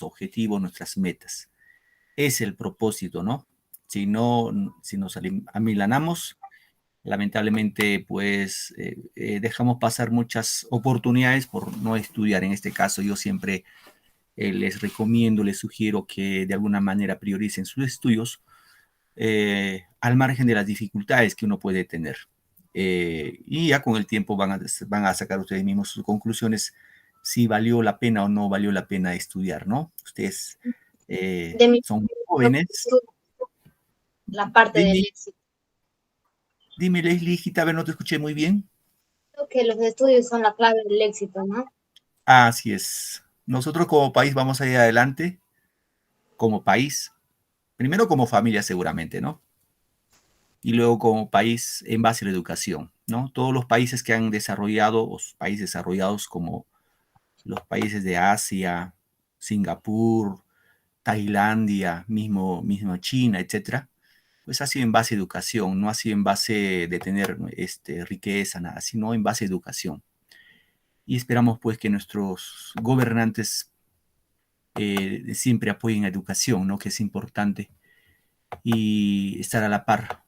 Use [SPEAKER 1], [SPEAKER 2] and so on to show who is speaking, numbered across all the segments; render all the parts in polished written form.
[SPEAKER 1] objetivos, nuestras metas. Es el propósito, ¿no? Si nos amilanamos, lamentablemente, pues, dejamos pasar muchas oportunidades por no estudiar. En este caso, yo siempre les recomiendo, les sugiero que de alguna manera prioricen sus estudios al margen de las dificultades que uno puede tener. Y ya con el tiempo van a sacar ustedes mismos sus conclusiones si valió la pena o no valió la pena estudiar, ¿no? Ustedes
[SPEAKER 2] De mi
[SPEAKER 1] son jóvenes.
[SPEAKER 2] la parte del
[SPEAKER 1] Dime,
[SPEAKER 2] éxito.
[SPEAKER 1] dime, Leslie, hijita, a ver, no te escuché muy bien.
[SPEAKER 2] Creo que los estudios son la clave del éxito, ¿no?
[SPEAKER 1] Así es. Nosotros como país vamos a ir adelante, como país, primero como familia seguramente, ¿no? Y luego como país en base a la educación, ¿no? Todos los países que han desarrollado, o países desarrollados como los países de Asia, Singapur, Tailandia, mismo China, etcétera, pues ha sido en base a educación, no ha sido en base de tener riqueza, nada, sino en base a educación. Y esperamos pues que nuestros gobernantes siempre apoyen a educación, ¿no? Que es importante, y estar a la par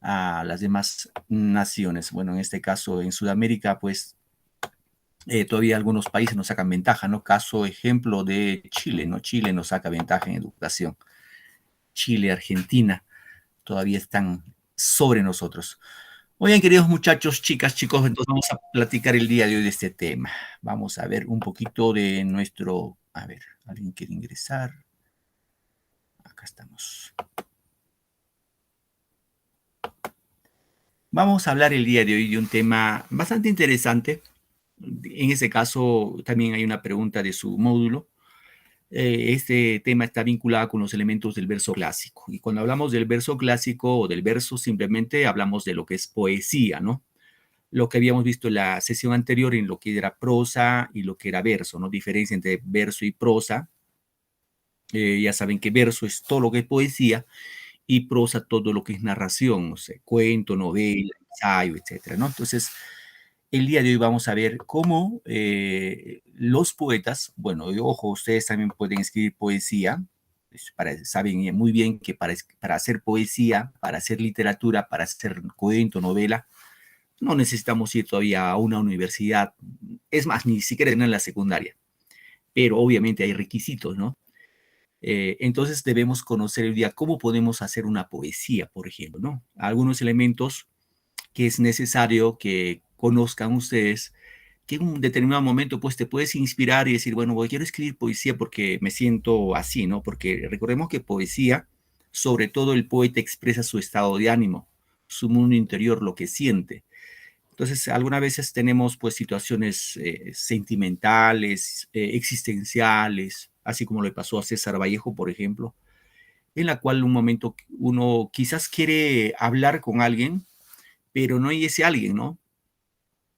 [SPEAKER 1] a las demás naciones. Bueno, en este caso en Sudamérica, pues todavía algunos países nos sacan ventaja, ¿no? Caso ejemplo de Chile, ¿no? Chile nos saca ventaja en educación. Chile, Argentina, todavía están sobre nosotros. Muy bien, queridos muchachos, chicas, chicos, entonces vamos a platicar el día de hoy de este tema. Vamos a ver un poquito de nuestro... A ver, ¿alguien quiere ingresar? Acá estamos. Vamos a hablar el día de hoy de un tema bastante interesante. En ese caso, también hay una pregunta de su módulo. Este tema está vinculado con los elementos del verso clásico. Y cuando hablamos del verso clásico o del verso, simplemente hablamos de lo que es poesía, ¿no? Lo que habíamos visto en la sesión anterior en lo que era prosa y lo que era verso, ¿no? Diferencia entre verso y prosa. Ya saben que verso es todo lo que es poesía y prosa todo lo que es narración, no sé, cuento, novela, ensayo, etcétera, ¿no? Entonces, el día de hoy vamos a ver cómo los poetas, bueno, y ojo, ustedes también pueden escribir poesía, saben muy bien que para hacer poesía, para hacer literatura, para hacer cuento, novela, no necesitamos ir todavía a una universidad, es más, ni siquiera en la secundaria, pero obviamente hay requisitos, ¿no? Entonces debemos conocer el día cómo podemos hacer una poesía, por ejemplo, ¿no? Algunos elementos que es necesario que conozcan ustedes, que en un determinado momento pues te puedes inspirar y decir, bueno, quiero escribir poesía porque me siento así, ¿no? Porque recordemos que poesía, sobre todo el poeta expresa su estado de ánimo, su mundo interior, lo que siente. Entonces, algunas veces tenemos pues situaciones sentimentales, existenciales, así como le pasó a César Vallejo, por ejemplo, en la cual un momento uno quizás quiere hablar con alguien, pero no hay ese alguien, ¿no?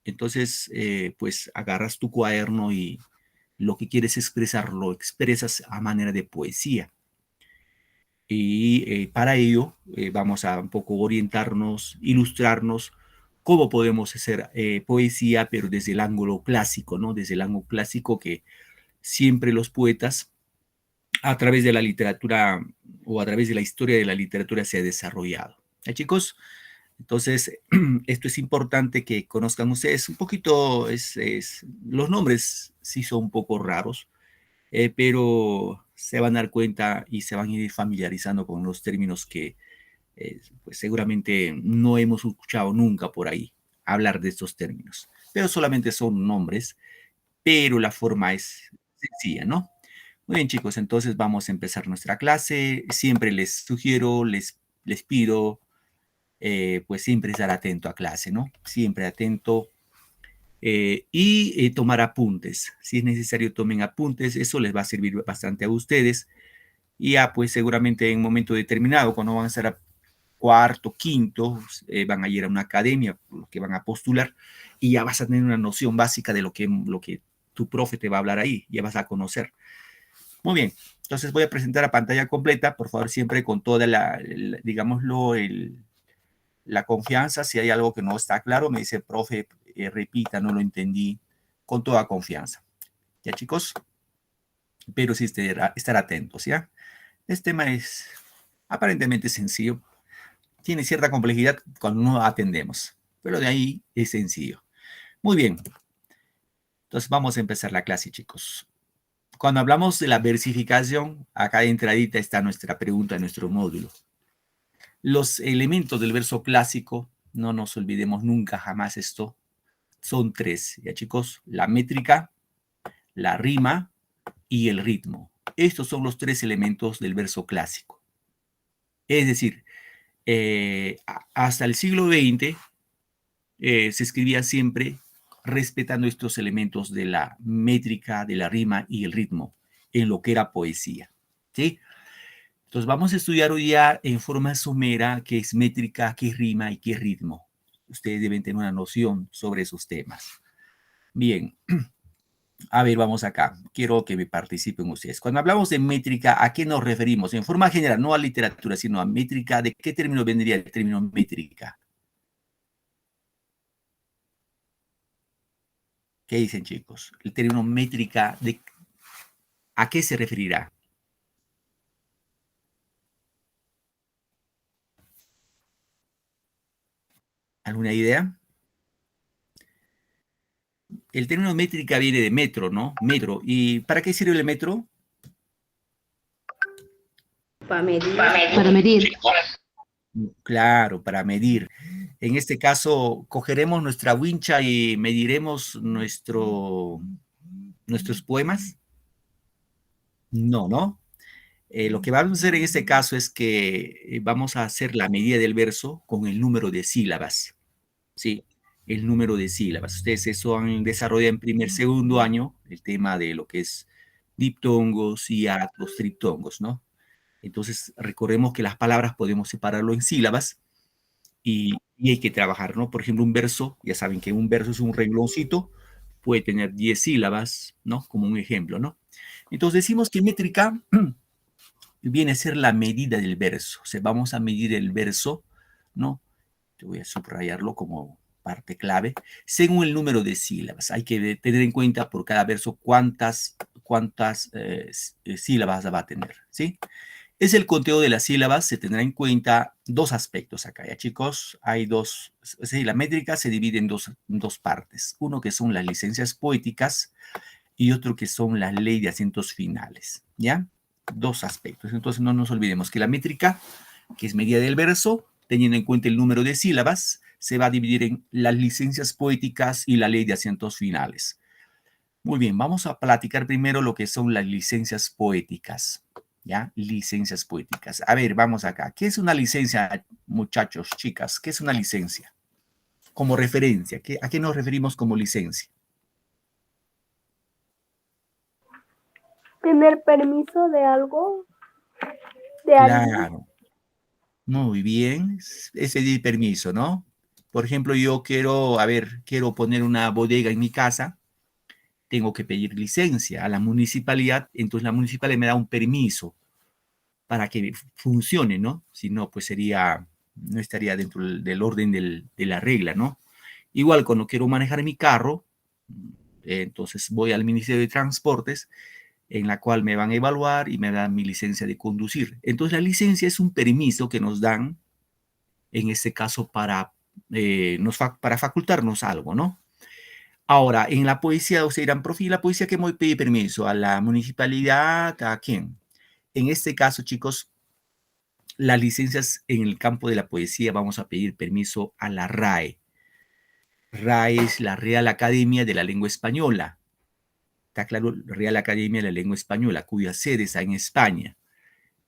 [SPEAKER 1] Entonces, pues agarras tu cuaderno y lo que quieres expresar, lo expresas a manera de poesía. Y para ello vamos a un poco orientarnos, ilustrarnos cómo podemos hacer poesía, pero desde el ángulo clásico, ¿no? Desde el ángulo clásico que siempre los poetas, a través de la literatura o a través de la historia de la literatura, se ha desarrollado. ¿Ya, chicos? Entonces, esto es importante que conozcan ustedes un poquito, los nombres sí son un poco raros, pero se van a dar cuenta y se van a ir familiarizando con los términos que pues seguramente no hemos escuchado nunca por ahí hablar de estos términos, pero solamente son nombres, pero la forma es sencilla, ¿no? Muy bien, chicos, entonces vamos a empezar nuestra clase. Siempre les sugiero, les pido, pues siempre estar atento a clase, ¿no? Siempre atento y tomar apuntes. Si es necesario, tomen apuntes. Eso les va a servir bastante a ustedes. Y ya, pues seguramente en un momento determinado, cuando van a ser a cuarto, quinto, van a ir a una academia, lo que van a postular, y ya vas a tener una noción básica de lo que tu profe te va a hablar ahí, ya vas a conocer. Muy bien, entonces voy a presentar a pantalla completa, por favor, siempre con toda digámoslo, la confianza. Si hay algo que no está claro, me dice, profe, repita, no lo entendí, con toda confianza. ¿Ya, chicos? pero sí estar atentos, ¿ya? Este tema es aparentemente sencillo. Tiene cierta complejidad cuando no atendemos, pero de ahí es sencillo. Muy bien. Entonces vamos a empezar la clase, chicos. Cuando hablamos de la versificación, acá de entradita está nuestra pregunta, nuestro módulo. Los elementos del verso clásico, no nos olvidemos nunca jamás esto, son tres, ¿ya chicos? La métrica, la rima y el ritmo. Estos son los tres elementos del verso clásico. Es decir, hasta el siglo XX se escribía siempre respetando estos elementos de la métrica, de la rima y el ritmo en lo que era poesía, ¿sí? Entonces vamos a estudiar hoy ya en forma somera qué es métrica, qué es rima y qué es ritmo. Ustedes deben tener una noción sobre esos temas. Bien, a ver, vamos acá. Quiero que me participen ustedes. Cuando hablamos de métrica, ¿a qué nos referimos? En forma general, no a literatura, sino a métrica. ¿De qué término vendría el término métrica? ¿Qué dicen, chicos? El término métrica, ¿a qué se referirá? ¿Alguna idea? El término métrica viene de metro, ¿no? Metro. ¿Y para qué sirve el metro?
[SPEAKER 3] Para medir.
[SPEAKER 4] Para medir.
[SPEAKER 1] Claro, para medir. En este caso, cogeremos nuestra wincha y mediremos nuestros poemas. No, ¿no? Lo que vamos a hacer en este caso es que vamos a hacer la medida del verso con el número de sílabas. ¿Sí? El número de sílabas. Ustedes eso han desarrollado en primer, segundo año, el tema de lo que es diptongos, hiatos, triptongos, ¿no? Entonces, recordemos que las palabras podemos separarlo en sílabas y hay que trabajar, ¿no? Por ejemplo, un verso, ya saben que un verso es un rengloncito, puede tener 10 sílabas, ¿no? Como un ejemplo, ¿no? Entonces decimos que métrica viene a ser la medida del verso. O sea, vamos a medir el verso, ¿no? Te voy a subrayarlo como parte clave, según el número de sílabas. Hay que tener en cuenta por cada verso cuántas sílabas va a tener, ¿sí? Es el conteo de las sílabas, se tendrá en cuenta dos aspectos acá, ¿ya chicos? Hay dos, sí, la métrica se divide en dos partes. Uno que son las licencias poéticas y otro que son la ley de acentos finales, ¿ya? Dos aspectos. Entonces no nos olvidemos que la métrica, que es medida del verso, teniendo en cuenta el número de sílabas, se va a dividir en las licencias poéticas y la ley de acentos finales. Muy bien, vamos a platicar primero lo que son las licencias poéticas. ¿Ya? Licencias poéticas. A ver, vamos acá. ¿Qué es una licencia, muchachos, chicas? ¿Qué es una licencia? Como referencia, ¿a qué nos referimos como licencia?
[SPEAKER 3] Tener permiso de algo, de alguien.
[SPEAKER 1] Claro. Muy bien. Es pedir permiso, ¿no? Por ejemplo, yo quiero, quiero poner una bodega en mi casa, tengo que pedir licencia a la municipalidad, entonces la municipalidad me da un permiso para que funcione, ¿no? Si no, pues no estaría dentro del orden de la regla, ¿no? Igual cuando quiero manejar mi carro, entonces voy al Ministerio de Transportes, en la cual me van a evaluar y me dan mi licencia de conducir. Entonces la licencia es un permiso que nos dan, en este caso, para facultarnos algo, ¿no? Ahora, en la poesía, ustedes dirán, profe, ¿la poesía que me pide permiso? ¿A la municipalidad? ¿A quién? En este caso, chicos, las licencias en el campo de la poesía vamos a pedir permiso a la RAE. RAE es la Real Academia de la Lengua Española. Está claro, Real Academia de la Lengua Española, cuya sede está en España.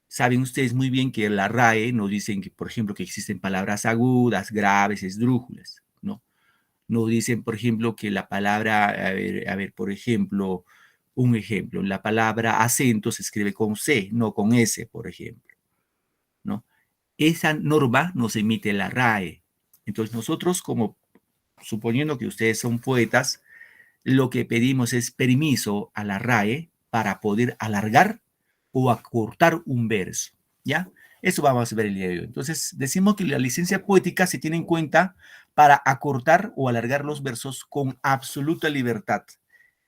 [SPEAKER 1] Saben ustedes muy bien que la RAE nos dicen que, por ejemplo, que existen palabras agudas, graves, esdrújulas, ¿no? Nos dicen, por ejemplo, que la palabra, por ejemplo, un ejemplo, la palabra acento se escribe con C, no con S, por ejemplo, ¿no? Esa norma nos emite la RAE. Entonces nosotros, como suponiendo que ustedes son poetas, lo que pedimos es permiso a la RAE para poder alargar o acortar un verso, ¿ya? Eso vamos a ver el día de hoy. Entonces, decimos que la licencia poética se tiene en cuenta para acortar o alargar los versos con absoluta libertad.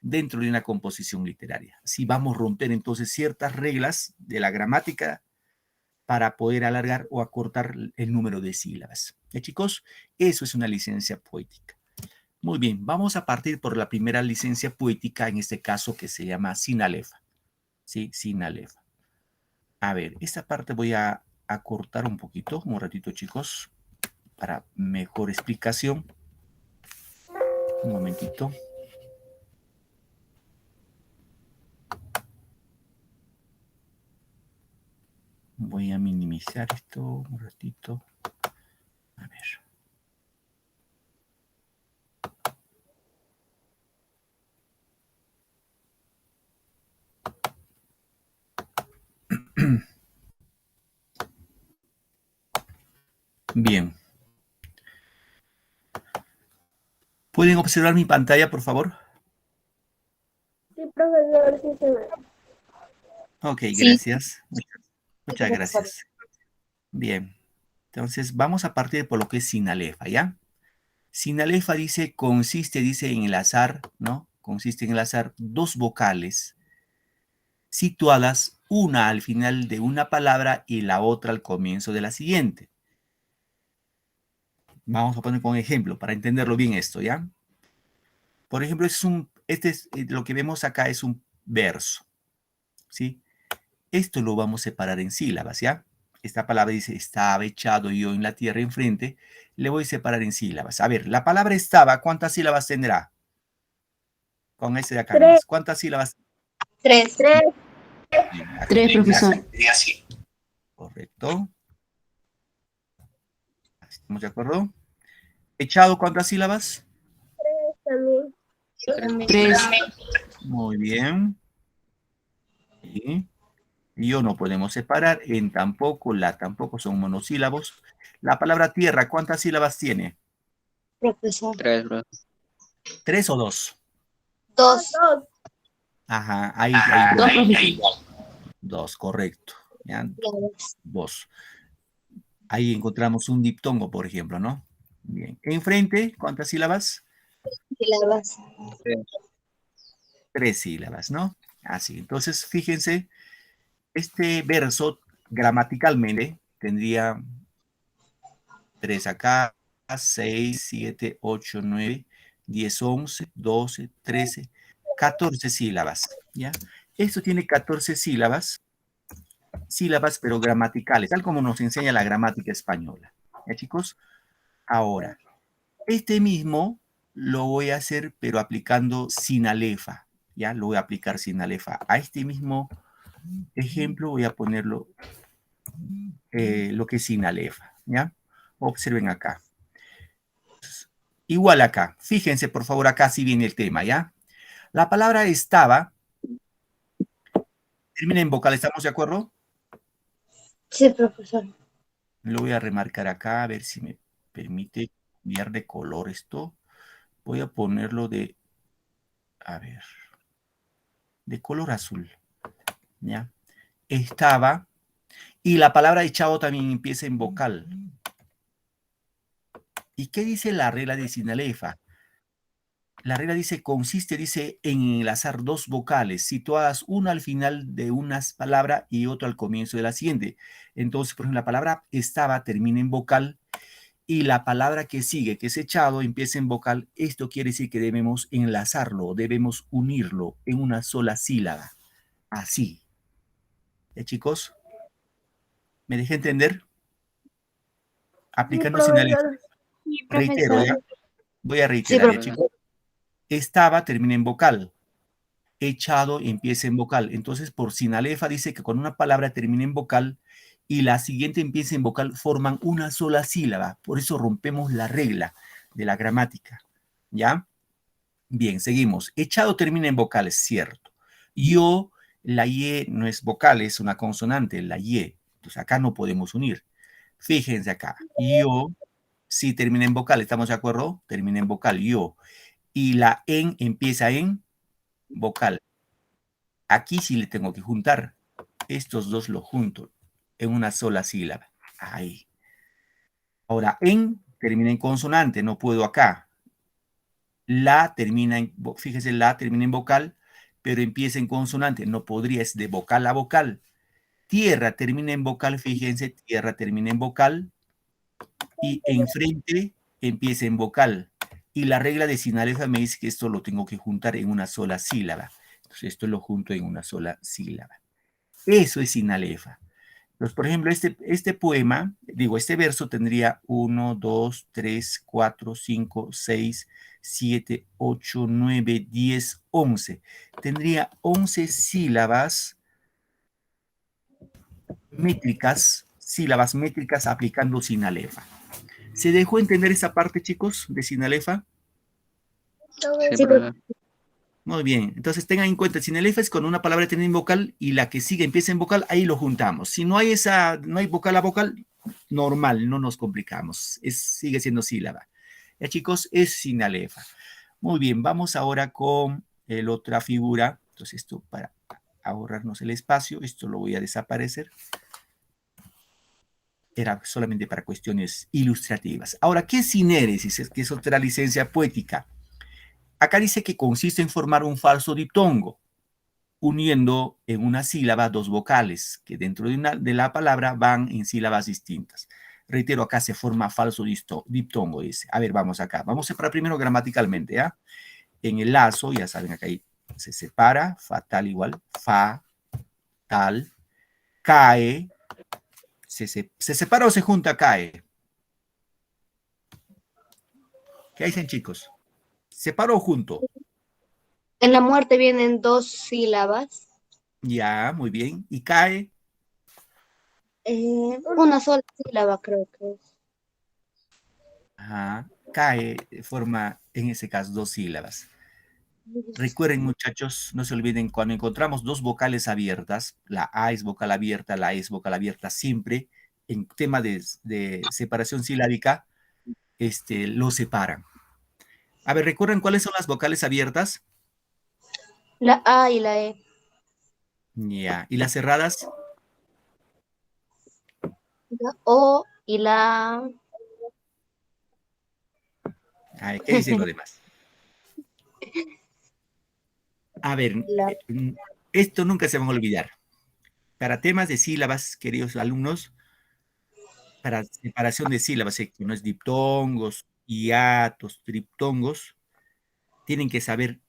[SPEAKER 1] dentro de una composición literaria. Así vamos a romper entonces ciertas reglas de la gramática para poder alargar o acortar el número de sílabas. Chicos, eso es una licencia poética. Muy bien, vamos a partir por la primera licencia poética, en este caso que se llama sinalefa. ¿Sí? Sinalefa. A ver, esta parte voy a acortar un poquito, un ratito, chicos, para mejor explicación. Un momentito. Voy a minimizar esto un ratito. A ver. Bien. ¿Pueden observar mi pantalla, por favor?
[SPEAKER 3] Sí, profesor, sí se ve.
[SPEAKER 1] Ok,
[SPEAKER 2] Sí.
[SPEAKER 1] gracias. Muchas
[SPEAKER 2] Sí,
[SPEAKER 1] gracias. Bien. Entonces, vamos a partir por lo que es sinalefa, ¿ya? Sinalefa dice, dice, en enlazar, ¿no? Consiste en enlazar dos vocales situadas, una al final de una palabra y la otra al comienzo de la siguiente. Vamos a poner con ejemplo para entenderlo bien esto, ¿ya? Por ejemplo, lo que vemos acá es un verso, ¿sí? Esto lo vamos a separar en sílabas, ¿ya? Esta palabra dice, estaba echado yo en la tierra enfrente, le voy a separar en sílabas. A ver, la palabra estaba, ¿cuántas sílabas tendrá? Con este de acá
[SPEAKER 3] Tres.
[SPEAKER 1] nomás. ¿Cuántas sílabas?
[SPEAKER 2] 3.
[SPEAKER 1] Bien, acá.
[SPEAKER 4] Tres, profesor.
[SPEAKER 1] Correcto. ¿Estamos de acuerdo? Echado, ¿cuántas sílabas?
[SPEAKER 3] También.
[SPEAKER 4] Tres.
[SPEAKER 1] Muy bien. Y yo no podemos separar, en tampoco, la tampoco son monosílabos. La palabra tierra, ¿cuántas sílabas tiene?
[SPEAKER 2] Profesor.
[SPEAKER 4] Tres, bro.
[SPEAKER 1] ¿Tres o dos?
[SPEAKER 2] 2.
[SPEAKER 3] Dos.
[SPEAKER 1] Ajá, ahí
[SPEAKER 4] Dos,
[SPEAKER 1] igual.
[SPEAKER 4] profesor.
[SPEAKER 1] Dos, correcto. ¿Ya? Dos. Ahí encontramos un diptongo, por ejemplo, ¿no? Bien. Enfrente, ¿cuántas sílabas?
[SPEAKER 2] Sílabas.
[SPEAKER 1] Tres sílabas, ¿no? Así. Entonces, fíjense, este verso gramaticalmente tendría 3 acá, 6, 7, 8, 9, 10, 11, 12, 13, 14 sílabas, ¿ya? Esto tiene 14 sílabas, pero gramaticales, tal como nos enseña la gramática española. ¿Ya, chicos? Ahora, este mismo lo voy a hacer, pero aplicando sinalefa, ¿ya? Lo voy a aplicar sinalefa. A este mismo ejemplo voy a ponerlo lo que es sinalefa, ¿ya? Observen acá. Igual acá. Fíjense, por favor, acá sí viene el tema, ¿ya? La palabra estaba termina en vocal, ¿estamos de acuerdo?
[SPEAKER 2] Sí, profesor.
[SPEAKER 1] Lo voy a remarcar acá, a ver si me permite cambiar de color esto. Voy a ponerlo a ver, de color azul, ¿ya? Estaba, y la palabra echado también empieza en vocal. ¿Y qué dice la regla de sinalefa? La regla dice, en enlazar dos vocales situadas una al final de una palabra y otra al comienzo de la siguiente. Entonces, por ejemplo, la palabra estaba termina en vocal y la palabra que sigue, que es echado, empieza en vocal. Esto quiere decir que debemos enlazarlo, debemos unirlo en una sola sílaba. Así. Chicos? ¿Me dejé entender?
[SPEAKER 3] Sí,
[SPEAKER 1] Aplicando sinalefa.
[SPEAKER 3] profesor.
[SPEAKER 2] Sí,
[SPEAKER 1] Reitero,
[SPEAKER 2] profesor.
[SPEAKER 1] ¿ya? Voy a
[SPEAKER 2] Sí,
[SPEAKER 1] reiterar, ¿ya,
[SPEAKER 2] profesor.
[SPEAKER 1] chicos? Estaba termina en vocal. Echado empieza en vocal. Entonces, por sinalefa dice que cuando una palabra termina en vocal y la siguiente empieza en vocal, forman una sola sílaba. Por eso rompemos la regla de la gramática. ¿Ya? Bien, seguimos. Echado termina en vocal, es cierto. Yo, la Y no es vocal, es una consonante, la Y. Entonces, acá no podemos unir. Fíjense acá. Yo, sí termina en vocal, ¿estamos de acuerdo? Termina en vocal, yo. Y la en empieza en vocal. Aquí sí le tengo que juntar. Estos dos los junto en una sola sílaba. Ahí. Ahora, en termina en consonante, no puedo acá. La termina en, fíjese, la termina en vocal, pero empieza en consonante. No podría, es de vocal a vocal. Tierra termina en vocal, fíjense, tierra termina en vocal y enfrente empieza en vocal. Y la regla de sinalefa me dice que esto lo tengo que juntar en una sola sílaba. Entonces esto lo junto en una sola sílaba. Eso es sinalefa. Entonces, por ejemplo, este poema, digo, este verso tendría 1, 2, 3, 4, 5, 6, 7, 8, 9, 10, 11. Tendría 11 sílabas métricas aplicando sinalefa. ¿Se dejó entender esa parte, chicos, de sinalefa?
[SPEAKER 4] Sí,
[SPEAKER 2] Sí,
[SPEAKER 4] profe.
[SPEAKER 1] Muy bien, entonces tengan en cuenta, sinalefa es cuando una palabra tiene vocal y la que sigue empieza en vocal, ahí lo juntamos. Si no hay no hay vocal a vocal, normal, no nos complicamos, sigue siendo sílaba. Ya chicos, es sinalefa. Muy bien, vamos ahora con la otra figura. Entonces esto para ahorrarnos el espacio, esto lo voy a desaparecer. Era solamente para cuestiones ilustrativas. Ahora, ¿qué es sinéresis? Que es otra licencia poética. Acá dice que consiste en formar un falso diptongo, uniendo en una sílaba dos vocales, que dentro de la palabra van en sílabas distintas. Reitero, acá se forma falso diptongo, dice. A ver, vamos acá. Vamos a separar primero gramaticalmente, ¿ya? En el lazo, ya saben, acá se separa, fatal igual, fa, tal, cae, se separa o se junta, cae. ¿Qué dicen, chicos? ¿Separo o junto?
[SPEAKER 2] en la muerte vienen 2 sílabas.
[SPEAKER 1] Ya, muy bien. ¿Y cae?
[SPEAKER 2] Una sola sílaba creo que es.
[SPEAKER 1] Ajá. Cae forma, en ese caso, dos sílabas. Recuerden, muchachos, no se olviden, cuando encontramos dos vocales abiertas, la A es vocal abierta, la E es vocal abierta, siempre en tema de separación silábica, lo separan. A ver, ¿recuerden cuáles son las vocales abiertas?
[SPEAKER 2] La A y la E.
[SPEAKER 1] Ya. ¿Y las cerradas?
[SPEAKER 2] La O y la...
[SPEAKER 1] Ay, ¿qué dicen los demás? A ver,
[SPEAKER 2] la...
[SPEAKER 1] esto nunca se van a olvidar. Para temas de sílabas, queridos alumnos, para separación de sílabas, que no es diptongos, hiatos, triptongos, tienen que saber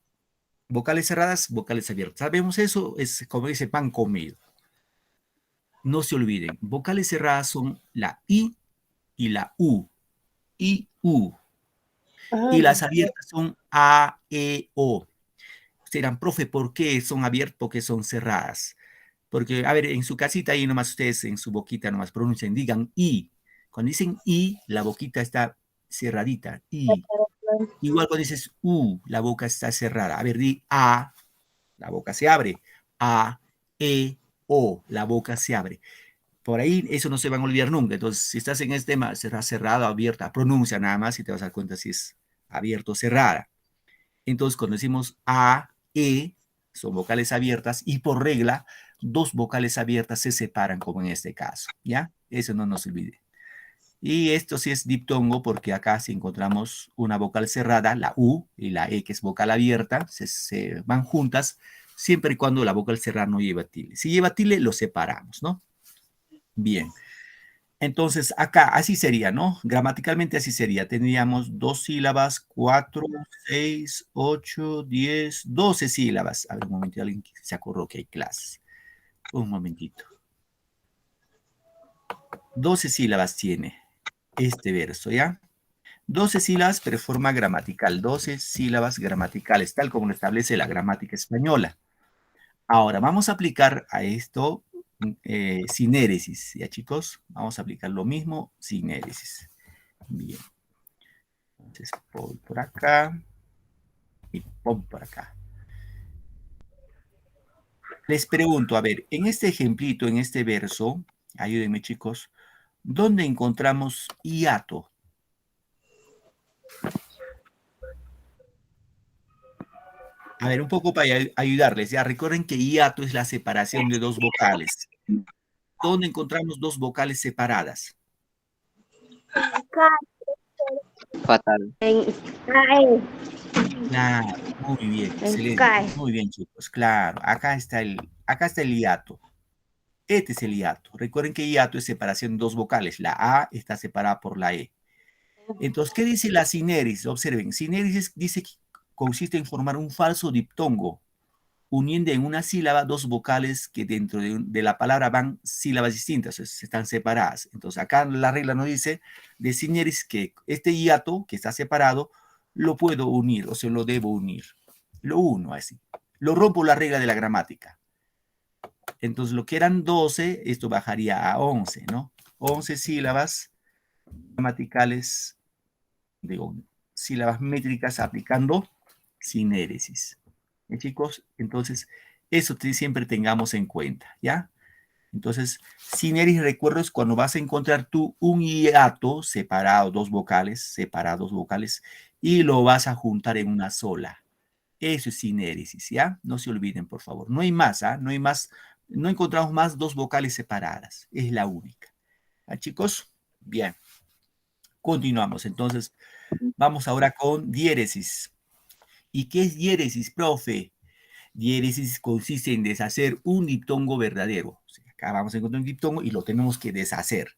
[SPEAKER 1] vocales cerradas, vocales abiertas. Sabemos eso, es como dice pan comido. No se olviden, vocales cerradas son la I y la U. I, U. Y las abiertas son A, E, O. Ustedes dirán, profe, ¿por qué son abiertas? Porque son cerradas. Porque, a ver, en su casita ahí nomás ustedes en su boquita nomás pronuncian, digan I. Cuando dicen I, la boquita está cerradita. I. Igual cuando dices U, la boca está cerrada. A ver, di A, la boca se abre. A, E, O, la boca se abre. Por ahí eso no se van a olvidar nunca. Entonces, si estás en este tema, será cerrada o abierta. Pronuncia nada más y te vas a dar cuenta si es abierto o cerrada. Entonces, cuando decimos A, E, son vocales abiertas y por regla, dos vocales abiertas se separan, como en este caso, ¿ya? Eso no nos olvide. Y esto sí es diptongo porque acá si encontramos una vocal cerrada, la U y la E, que es vocal abierta, se van juntas siempre y cuando la vocal cerrada no lleva tilde. Si lleva tilde, lo separamos, ¿no? Bien. Entonces, acá así sería, ¿no? Gramaticalmente así sería. Tendríamos dos sílabas, 4, 6, 8, 10, 12 sílabas. A ver, un momentito, alguien se acordó que hay clases. Un momentito. 12 sílabas tiene este verso, ¿ya? 12 sílabas, pero de forma gramatical. 12 sílabas gramaticales, tal como lo establece la gramática española. Ahora, vamos a aplicar a esto sinéresis, ¿ya, chicos? Vamos a aplicar lo mismo, sinéresis. Bien. Entonces, voy por acá y pon por acá. Les pregunto, a ver, en este ejemplito, en este verso, ayúdenme, chicos, ¿dónde encontramos hiato? A ver, un poco para ayudarles. Ya recuerden que hiato es la separación de dos vocales. ¿Dónde encontramos dos vocales separadas?
[SPEAKER 4] Fatal.
[SPEAKER 2] En A, E.
[SPEAKER 1] Claro, muy bien,
[SPEAKER 3] El
[SPEAKER 1] excelente.
[SPEAKER 3] CAE.
[SPEAKER 1] Muy bien, chicos, claro. Acá está el hiato. Este es el hiato. Recuerden que hiato es separación de dos vocales. La A está separada por la E. Entonces, ¿qué dice la sinéresis? Observen, sinéresis dice que consiste en formar un falso diptongo, uniendo en una sílaba dos vocales que dentro de la palabra van sílabas distintas, están separadas. Entonces, acá la regla nos dice de sinéresis que este hiato que está separado lo puedo unir o se lo debo unir. Lo uno así. Lo rompo la regla de la gramática. Entonces, lo que eran 12, esto bajaría a 11, ¿no? 11 sílabas gramaticales, digo, sílabas métricas aplicando sinéresis. Chicos? Entonces, eso siempre tengamos en cuenta, ¿ya? Entonces, sinéresis, recuerdo, es cuando vas a encontrar tú un hiato separado, dos vocales, separados vocales, y lo vas a juntar en una sola. Eso es sinéresis, ¿ya? No se olviden, por favor. No hay más, ¿ah? No hay más, no encontramos más dos vocales separadas. Es la única. ¿Ah, chicos? Bien. Continuamos. Entonces, vamos ahora con diéresis. ¿Y qué es diéresis, profe? Diéresis consiste en deshacer un diptongo verdadero. O sea, acá vamos a encontrar un diptongo y lo tenemos que deshacer,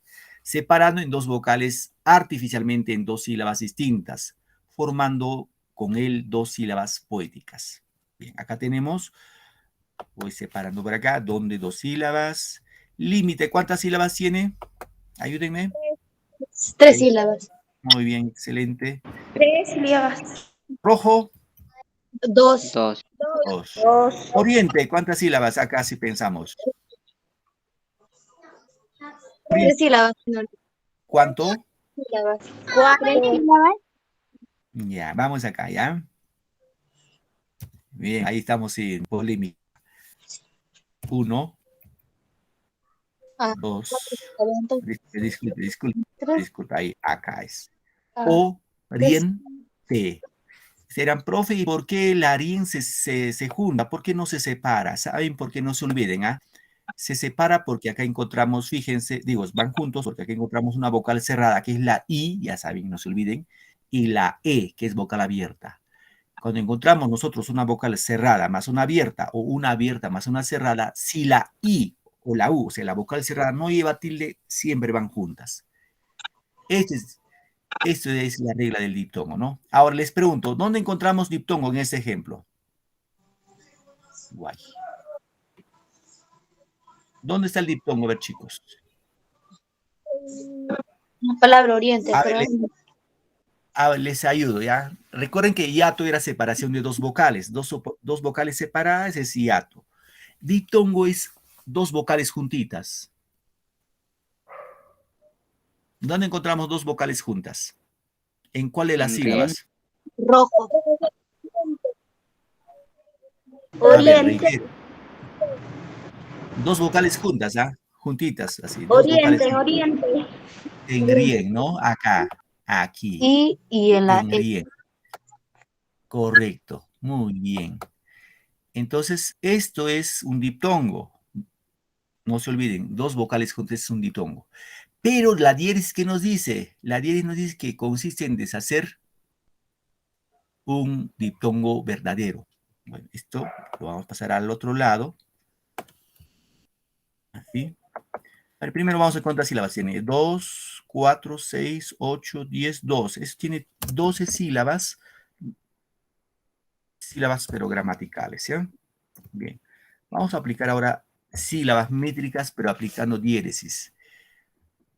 [SPEAKER 1] separando en dos vocales artificialmente en dos sílabas distintas, formando con él dos sílabas poéticas. Bien, acá tenemos, voy separando por acá, donde dos sílabas. Límite, ¿cuántas sílabas tiene? Ayúdenme.
[SPEAKER 2] 3 sílabas.
[SPEAKER 1] Muy bien, excelente.
[SPEAKER 3] 3 sílabas.
[SPEAKER 1] Rojo,
[SPEAKER 2] 2.
[SPEAKER 4] 2.
[SPEAKER 1] 2.
[SPEAKER 3] 2.
[SPEAKER 1] Oriente, ¿cuántas sílabas acá si pensamos?
[SPEAKER 2] 3 sílabas. No,
[SPEAKER 1] ¿Cuánto?
[SPEAKER 2] sílabas.
[SPEAKER 3] 4 sílabas.
[SPEAKER 1] Ya, vamos acá, ¿ya? Bien, ahí estamos en polémica. 1,
[SPEAKER 2] Ah,
[SPEAKER 1] 2,
[SPEAKER 2] entonces,
[SPEAKER 1] disculpe, ahí, acá es.
[SPEAKER 2] 3.
[SPEAKER 1] Oriente. Serán, profe, ¿y por qué la ARIEN se junta? ¿Por qué no se separa? ¿Saben por qué no se olviden? ¿Ah? Se separa porque acá encontramos, fíjense, digo, van juntos porque acá encontramos una vocal cerrada, que es la I, ya saben, no se olviden, y la E, que es vocal abierta. Cuando encontramos nosotros una vocal cerrada más una abierta o una abierta más una cerrada, si la I o la U, o sea, la vocal cerrada no lleva tilde, siempre van juntas. Esto es la regla del diptongo, ¿no? Ahora les pregunto, ¿dónde encontramos diptongo en este ejemplo? Guay. ¿Dónde está el diptongo? A ver, chicos.
[SPEAKER 2] Una palabra oriente,
[SPEAKER 1] A
[SPEAKER 2] pero
[SPEAKER 1] ver, les ayudo, ¿ya? Recuerden que hiato era separación de dos vocales. Dos vocales separadas es hiato. Diptongo es dos vocales juntitas. ¿Dónde encontramos dos vocales juntas? ¿En cuál de las
[SPEAKER 4] En RIEN.
[SPEAKER 1] sílabas?
[SPEAKER 2] rojo.
[SPEAKER 1] A ver,
[SPEAKER 3] Oriente.
[SPEAKER 1] reitero. Dos vocales juntas, ¿ah? Juntitas, así. Dos vocales
[SPEAKER 3] Oriente.
[SPEAKER 1] en rien, ¿no? Acá, aquí,
[SPEAKER 2] Y en la
[SPEAKER 1] en rien. Correcto, muy bien. Entonces, esto es un diptongo. No se olviden, dos vocales juntas es un diptongo. Pero la diéresis, ¿qué nos dice? La diéresis nos dice que consiste en deshacer un diptongo verdadero. Bueno, esto lo vamos a pasar al otro lado. Así. A ver, primero vamos a contar sílabas. Tiene 2, 4, 6, 8, 10, 12. Eso tiene 12 sílabas. Sílabas pero gramaticales, ¿sí? Bien. Vamos a aplicar ahora sílabas métricas, pero aplicando diéresis.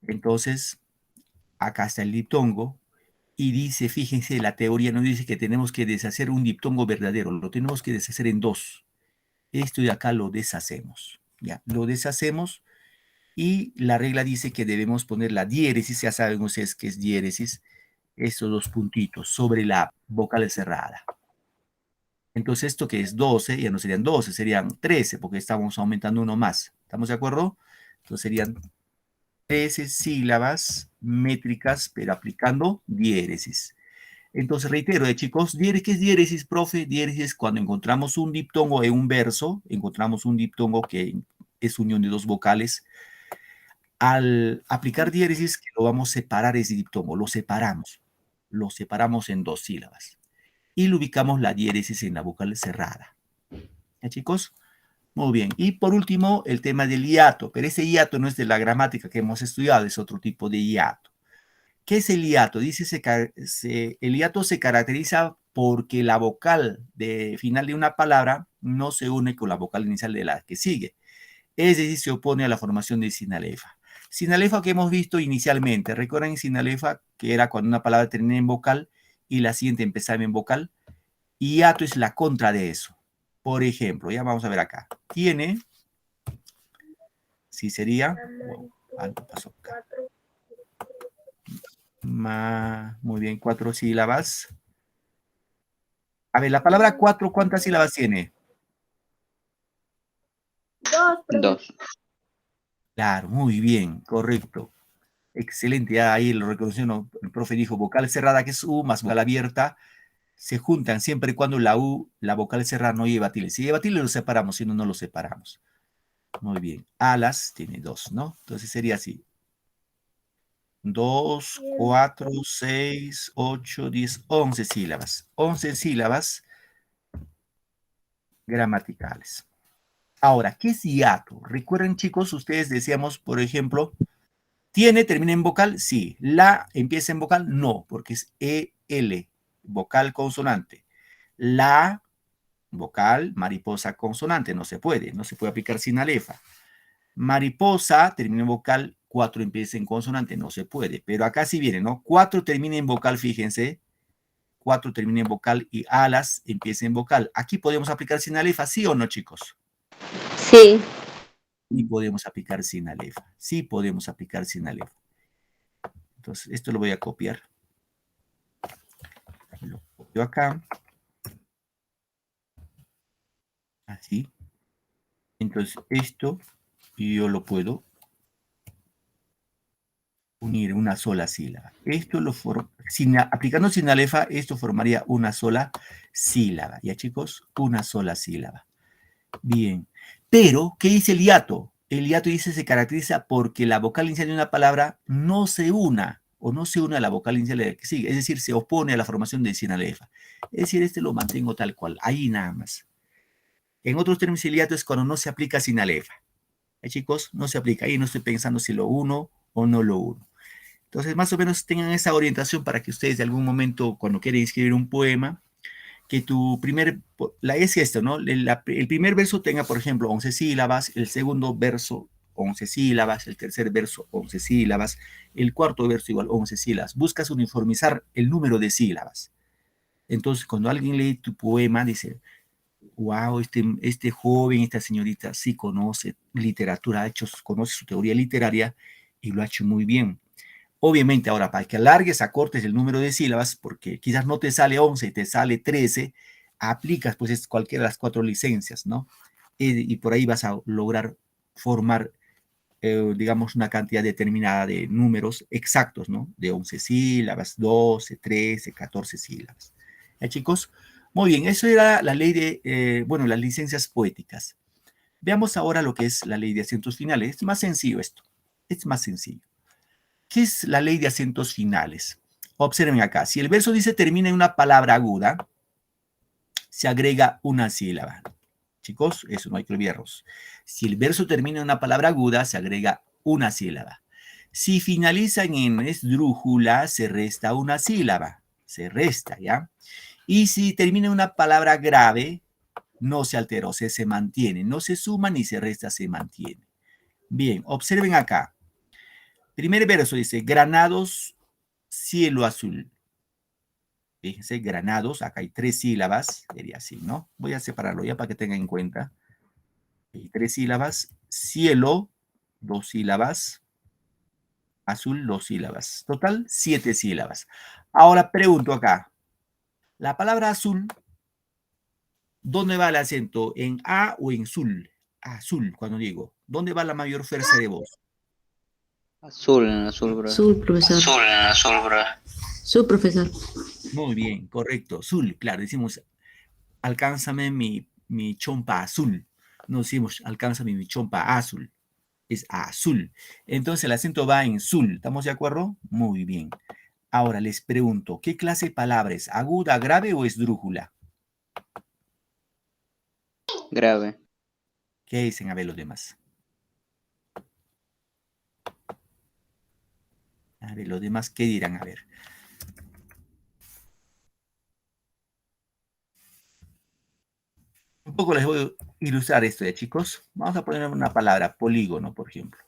[SPEAKER 1] Entonces, acá está el diptongo. Y dice, fíjense, la teoría nos dice que tenemos que deshacer un diptongo verdadero. Lo tenemos que deshacer en dos. Esto de acá lo deshacemos. Ya, lo deshacemos. Y la regla dice que debemos poner la diéresis, ya saben ustedes qué es diéresis, estos dos puntitos sobre la vocal cerrada. Entonces, esto que es 12, ya no serían 12, serían 13, porque estamos aumentando uno más. ¿Estamos de acuerdo? Entonces serían 13 sílabas métricas, pero aplicando diéresis. Entonces, reitero, chicos, ¿qué es diéresis, profe? Diéresis es cuando encontramos un diptongo en un verso, encontramos un diptongo que es unión de dos vocales. Al aplicar diéresis, que lo vamos a separar ese diptongo, lo separamos en dos sílabas. y le ubicamos la diéresis en la vocal cerrada. ¿Ya, chicos? Muy bien. Y por último, el tema del hiato. Pero ese hiato no es de la gramática que hemos estudiado, es otro tipo de hiato. ¿Qué es el hiato? Dice, el hiato se caracteriza porque la vocal final de una palabra no se une con la vocal inicial de la que sigue. Es decir, se opone a la formación de sinalefa. Sinalefa que hemos visto inicialmente. ¿Recuerdan sinalefa que era cuando una palabra termina en vocal y la siguiente empezaba en vocal? Hiato es la contra de eso. Por ejemplo, ya vamos a ver acá. Tiene, sí sería, wow, algo pasó acá. Muy bien, 4 sílabas. A ver, la palabra 4, ¿cuántas sílabas tiene?
[SPEAKER 4] 2.
[SPEAKER 1] Claro, muy bien, correcto. Excelente, ya ahí lo reconoció, el profe dijo vocal cerrada, que es U, más vocal abierta, se juntan siempre y cuando la U, la vocal cerrada no lleva tilde. Si lleva tilde lo separamos, si no, no lo separamos. Muy bien, alas tiene 2, ¿no? Entonces sería así. 2, 4, 6, 8, 10, 11 sílabas. 11 sílabas gramaticales. Ahora, ¿qué es hiato? Recuerden, chicos, ustedes decíamos, por ejemplo, ¿tiene, termina en vocal? Sí. ¿La empieza en vocal? No, porque es EL, vocal consonante. La, vocal, mariposa consonante, no se puede aplicar sinalefa. Mariposa, termina en vocal, 4 empieza en consonante, no se puede. Pero acá sí viene, ¿no? 4 termina en vocal, fíjense. 4 termina en vocal y alas empieza en vocal. Aquí podemos aplicar sinalefa, ¿sí o no, chicos?
[SPEAKER 4] Sí.
[SPEAKER 1] Y podemos aplicar sinalefa. Sí podemos aplicar sinalefa. Entonces, esto lo voy a copiar. Lo copio acá. Así. Entonces, esto yo lo puedo unir en una sola sílaba. Esto lo aplicando sinalefa, esto formaría una sola sílaba. ¿Ya, chicos? Una sola sílaba. Bien. Pero, ¿qué dice el hiato? El hiato dice se caracteriza porque la vocal inicial de una palabra no se una o no se une a la vocal inicial de la que sigue. Es decir, se opone a la formación de sinalefa. Es decir, este lo mantengo tal cual. Ahí nada más. En otros términos, el hiato es cuando no se aplica sinalefa. Chicos, no se aplica. Ahí no estoy pensando si lo uno o no lo uno. Entonces, más o menos tengan esa orientación para que ustedes de algún momento, cuando quieren escribir un poema, que es esto, ¿no? El primer verso tenga, por ejemplo, 11 sílabas, el segundo verso, 11 sílabas, el tercer verso, 11 sílabas, el cuarto verso igual, 11 sílabas. Buscas uniformizar el número de sílabas. Entonces, cuando alguien lee tu poema, dice, wow, este joven, esta señorita sí conoce literatura, conoce su teoría literaria y lo ha hecho muy bien. Obviamente, ahora, para que alargues, acortes el número de sílabas, porque quizás no te sale 11, te sale 13, aplicas pues cualquiera de las 4 licencias, ¿no? Y por ahí vas a lograr formar, digamos, una cantidad determinada de números exactos, ¿no? De 11 sílabas, 12, 13, 14 sílabas. ¿Ya, chicos? Muy bien, eso era la ley de, las licencias poéticas. Veamos ahora lo que es la ley de acentos finales. Es más sencillo esto. Es más sencillo. ¿Qué es la ley de acentos finales? Observen acá. Si el verso dice termina en una palabra aguda, se agrega una sílaba. Chicos, eso no hay que olvidarlos. Si el verso termina en una palabra aguda, se agrega una sílaba. Si finaliza en esdrújula, se resta una sílaba. Se resta, ¿ya? Y si termina en una palabra grave, no se alteró, se mantiene. No se suma ni se resta, se mantiene. Bien, observen acá. Primer verso dice, granados, cielo azul. Fíjense, granados, acá hay 3 sílabas, sería así, ¿no? Voy a separarlo ya para que tengan en cuenta. Hay 3 sílabas, cielo, 2 sílabas, azul, 2 sílabas. Total, 7 sílabas. Ahora pregunto acá, la palabra azul, ¿dónde va el acento? ¿En A o en sul? Azul, cuando digo. ¿Dónde va la mayor fuerza de voz?
[SPEAKER 4] Azul, en azul, bro.
[SPEAKER 5] Azul, profesor.
[SPEAKER 4] Azul, en azul, bro.
[SPEAKER 5] Su profesor.
[SPEAKER 1] Muy bien, correcto. Azul, claro, decimos, alcánzame mi chompa azul. No decimos, alcánzame mi chompa azul. Es azul. Entonces el acento va en sul. ¿Estamos de acuerdo? Muy bien. Ahora les pregunto, ¿qué clase de palabra es? ¿Aguda, grave o esdrújula?
[SPEAKER 4] Grave.
[SPEAKER 1] ¿Qué dicen a ver los demás? A ver, los demás, ¿qué dirán? A ver. Un poco les voy a ilustrar esto ya, chicos. Vamos a poner una palabra, polígono, por ejemplo.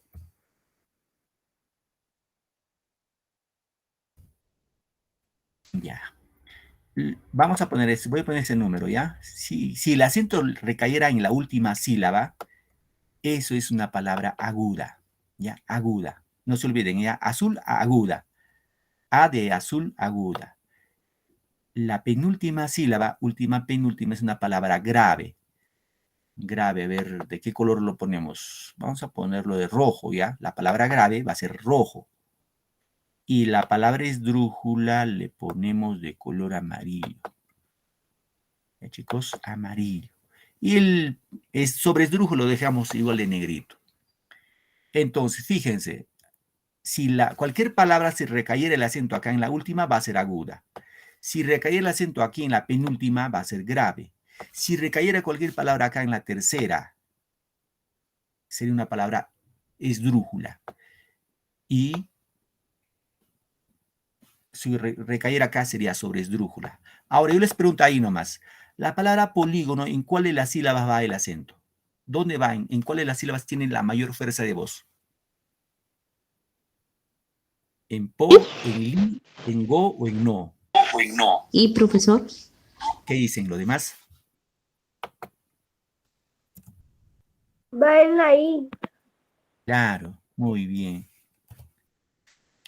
[SPEAKER 1] Ya. Vamos a poner voy a poner ese número, ¿ya? Si el acento recayera en la última sílaba, eso es una palabra aguda, ¿ya? Aguda. No se olviden, ¿ya? Azul, aguda. A de azul, aguda. La penúltima sílaba, última, penúltima, es una palabra grave. Grave, a ver, ¿de qué color lo ponemos? Vamos a ponerlo de rojo, ¿ya? La palabra grave va a ser rojo. Y la palabra esdrújula le ponemos de color amarillo. ¿Ya, chicos? Amarillo. Y el sobre esdrújulo lo dejamos igual de negrito. Entonces, fíjense, si cualquier palabra se recayera el acento acá en la última, va a ser aguda. Si recayera el acento aquí en la penúltima, va a ser grave. Si recayera cualquier palabra acá en la tercera, sería una palabra esdrújula. Y si recayera acá, sería sobre esdrújula. Ahora, yo les pregunto ahí nomás. La palabra polígono, ¿en cuál de las sílabas va el acento? ¿Dónde va? ¿En cuál de las sílabas tiene la mayor fuerza de voz? ¿En po, en li, en go o en no?
[SPEAKER 5] ¿Y profesor?
[SPEAKER 1] ¿Qué dicen los demás?
[SPEAKER 3] Va en la I.
[SPEAKER 1] Claro, muy bien.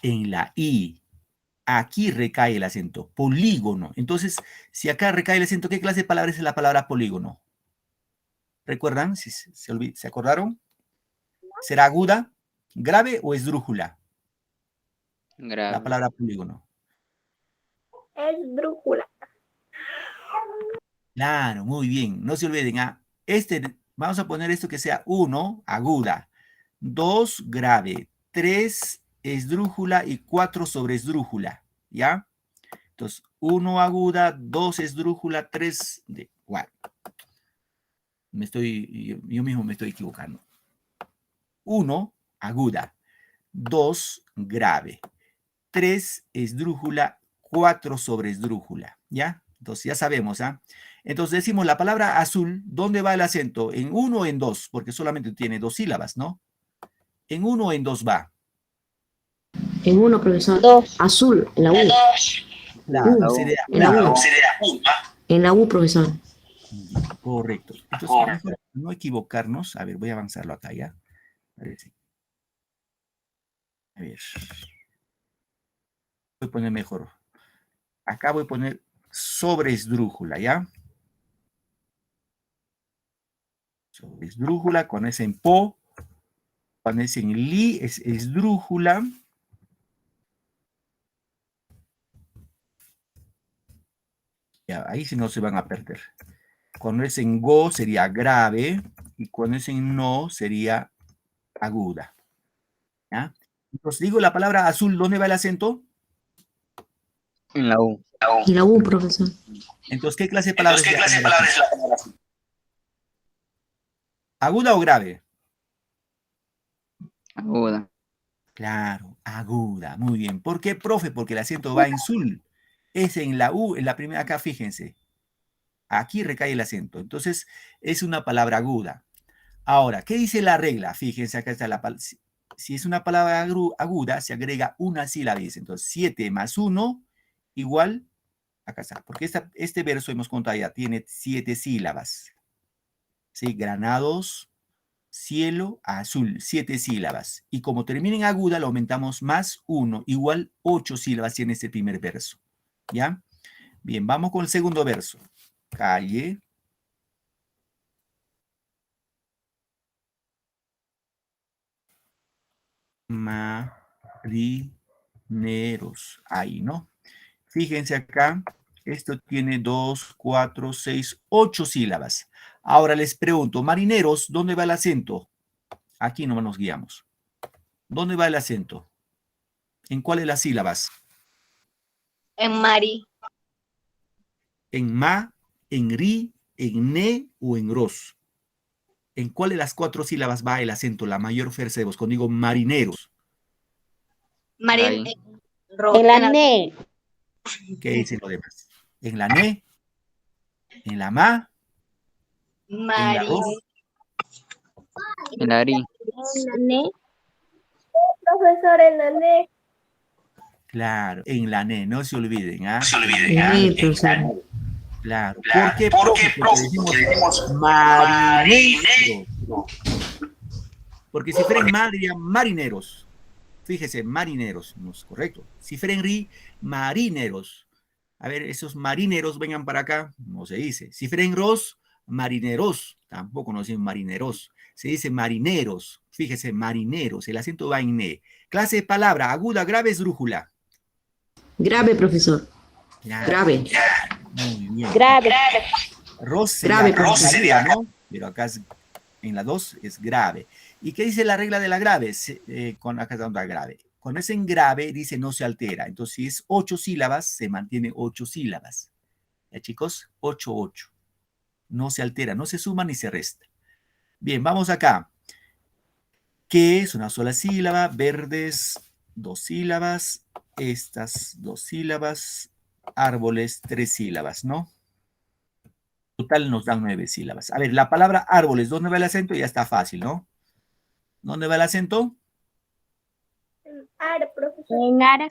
[SPEAKER 1] En la I. Aquí recae el acento, polígono. Entonces, si acá recae el acento, ¿qué clase de palabra es la palabra polígono? ¿Recuerdan? ¿Se acordaron? ¿Será aguda, grave o esdrújula? La
[SPEAKER 4] Grave.
[SPEAKER 1] palabra polígono.
[SPEAKER 3] Esdrújula.
[SPEAKER 1] Claro, muy bien. No se olviden. Vamos a poner esto que sea 1, aguda. 2, grave. 3, esdrújula. Y 4, sobre esdrújula. ¿Ya? Entonces, 1 aguda, 2 esdrújula, 3 de... Bueno, yo mismo me estoy equivocando. 1, aguda. 2, grave. 3, esdrújula. 4, sobre esdrújula. ¿Ya? Entonces, ya sabemos, ¿ah? Entonces, decimos la palabra azul, ¿dónde va el acento? ¿En 1 o en 2? Porque solamente tiene 2 sílabas, ¿no? ¿En 1 o en 2 va?
[SPEAKER 5] En uno, profesor.
[SPEAKER 2] Dos.
[SPEAKER 5] Azul, en la U.
[SPEAKER 1] Claro,
[SPEAKER 4] U.
[SPEAKER 1] sería
[SPEAKER 5] En la U.
[SPEAKER 1] U.
[SPEAKER 5] En la U, profesor.
[SPEAKER 1] Correcto. Entonces, mejor no equivocarnos. A ver, voy a avanzarlo acá, ¿ya? A ver. Voy a poner mejor. Acá voy a poner sobre esdrújula, ¿ya? Sobre esdrújula, con ese en po, con ese en li, es esdrújula. Ya, ahí sí no se van a perder. Cuando es en go sería grave y cuando es en no sería aguda. ¿Ya? Entonces digo la palabra azul, ¿dónde va el acento?
[SPEAKER 4] En la U.
[SPEAKER 5] En la U, profesor.
[SPEAKER 1] Entonces, ¿qué clase de palabra es la palabra azul? ¿Aguda o grave?
[SPEAKER 4] Aguda.
[SPEAKER 1] Claro, aguda, muy bien. ¿Por qué, profe? Porque el acento va en sul. Es en la U, en la primera, acá fíjense. Aquí recae el acento. Entonces, es una palabra aguda. Ahora, ¿qué dice la regla? Fíjense, acá está la palabra. Si es una palabra aguda, se agrega una sílaba. Entonces, 7 más 1 igual, acá está. Porque este verso, hemos contado ya, tiene 7 sílabas. ¿Sí? Granados, cielo, azul, 7 sílabas. Y como termina en aguda, lo aumentamos más 1, igual 8 sílabas tiene este primer verso. ¿Ya? Bien, vamos con el segundo verso. Calle. Marineros. Ahí, ¿no? Fíjense acá. Esto tiene 2, 4, 6, 8 sílabas. Ahora les pregunto, marineros, ¿dónde va el acento? Aquí no nos guiamos. ¿Dónde va el acento? ¿En cuáles las sílabas?
[SPEAKER 2] En Mari.
[SPEAKER 1] ¿En ma, en ri, en ne o en ros? ¿En cuál de las 4 sílabas va el acento, la mayor fuerza de voz? Cuando digo marineros,
[SPEAKER 2] Mari.
[SPEAKER 4] Ahí.
[SPEAKER 3] En la NE.
[SPEAKER 1] ¿qué dicen los demás? ¿En la ne? ¿En la ma? ¿En la
[SPEAKER 2] Mari.
[SPEAKER 1] ros?
[SPEAKER 4] En la ARI.
[SPEAKER 3] En la NE. Profesor, en la NE.
[SPEAKER 1] Claro, en la ne, no se olviden, ¿ah?
[SPEAKER 5] En E, profesor.
[SPEAKER 1] Claro. ¿Por qué? Porque decimos marineros. Porque si fuera en ma, diría marineros. Fíjese, marineros, no es correcto. Si fuera en ri, marineros. A ver, esos marineros vengan para acá, no se dice. Si fuera en ros, marineros, tampoco nos dicen marineros. Se dice marineros. Fíjese, marineros. El acento va en ne. Clase de palabra, aguda, grave, esdrújula.
[SPEAKER 5] Grave, profesor.
[SPEAKER 1] Ya,
[SPEAKER 5] Grave.
[SPEAKER 1] muy bien.
[SPEAKER 3] Grave.
[SPEAKER 1] Ros
[SPEAKER 5] Grave,
[SPEAKER 1] sería
[SPEAKER 5] profesor.
[SPEAKER 1] aguda, ¿no? Pero acá en la 2 es grave. ¿Y qué dice la regla de la grave? Con acá está otra grave. Cuando es en grave, dice no se altera. Entonces, si es 8 sílabas, se mantiene 8 sílabas. ¿Ya, chicos? 8, 8. No se altera, no se suma ni se resta. Bien, vamos acá. ¿Qué es una sola sílaba? Verdes, 2 sílabas. Estas 2 sílabas. Árboles, 3 sílabas, ¿no? Total nos dan 9 sílabas. A ver, la palabra árboles, ¿dónde va el acento? Ya está fácil, ¿no? ¿Dónde va el acento?
[SPEAKER 3] Ar, profesor. En Ar.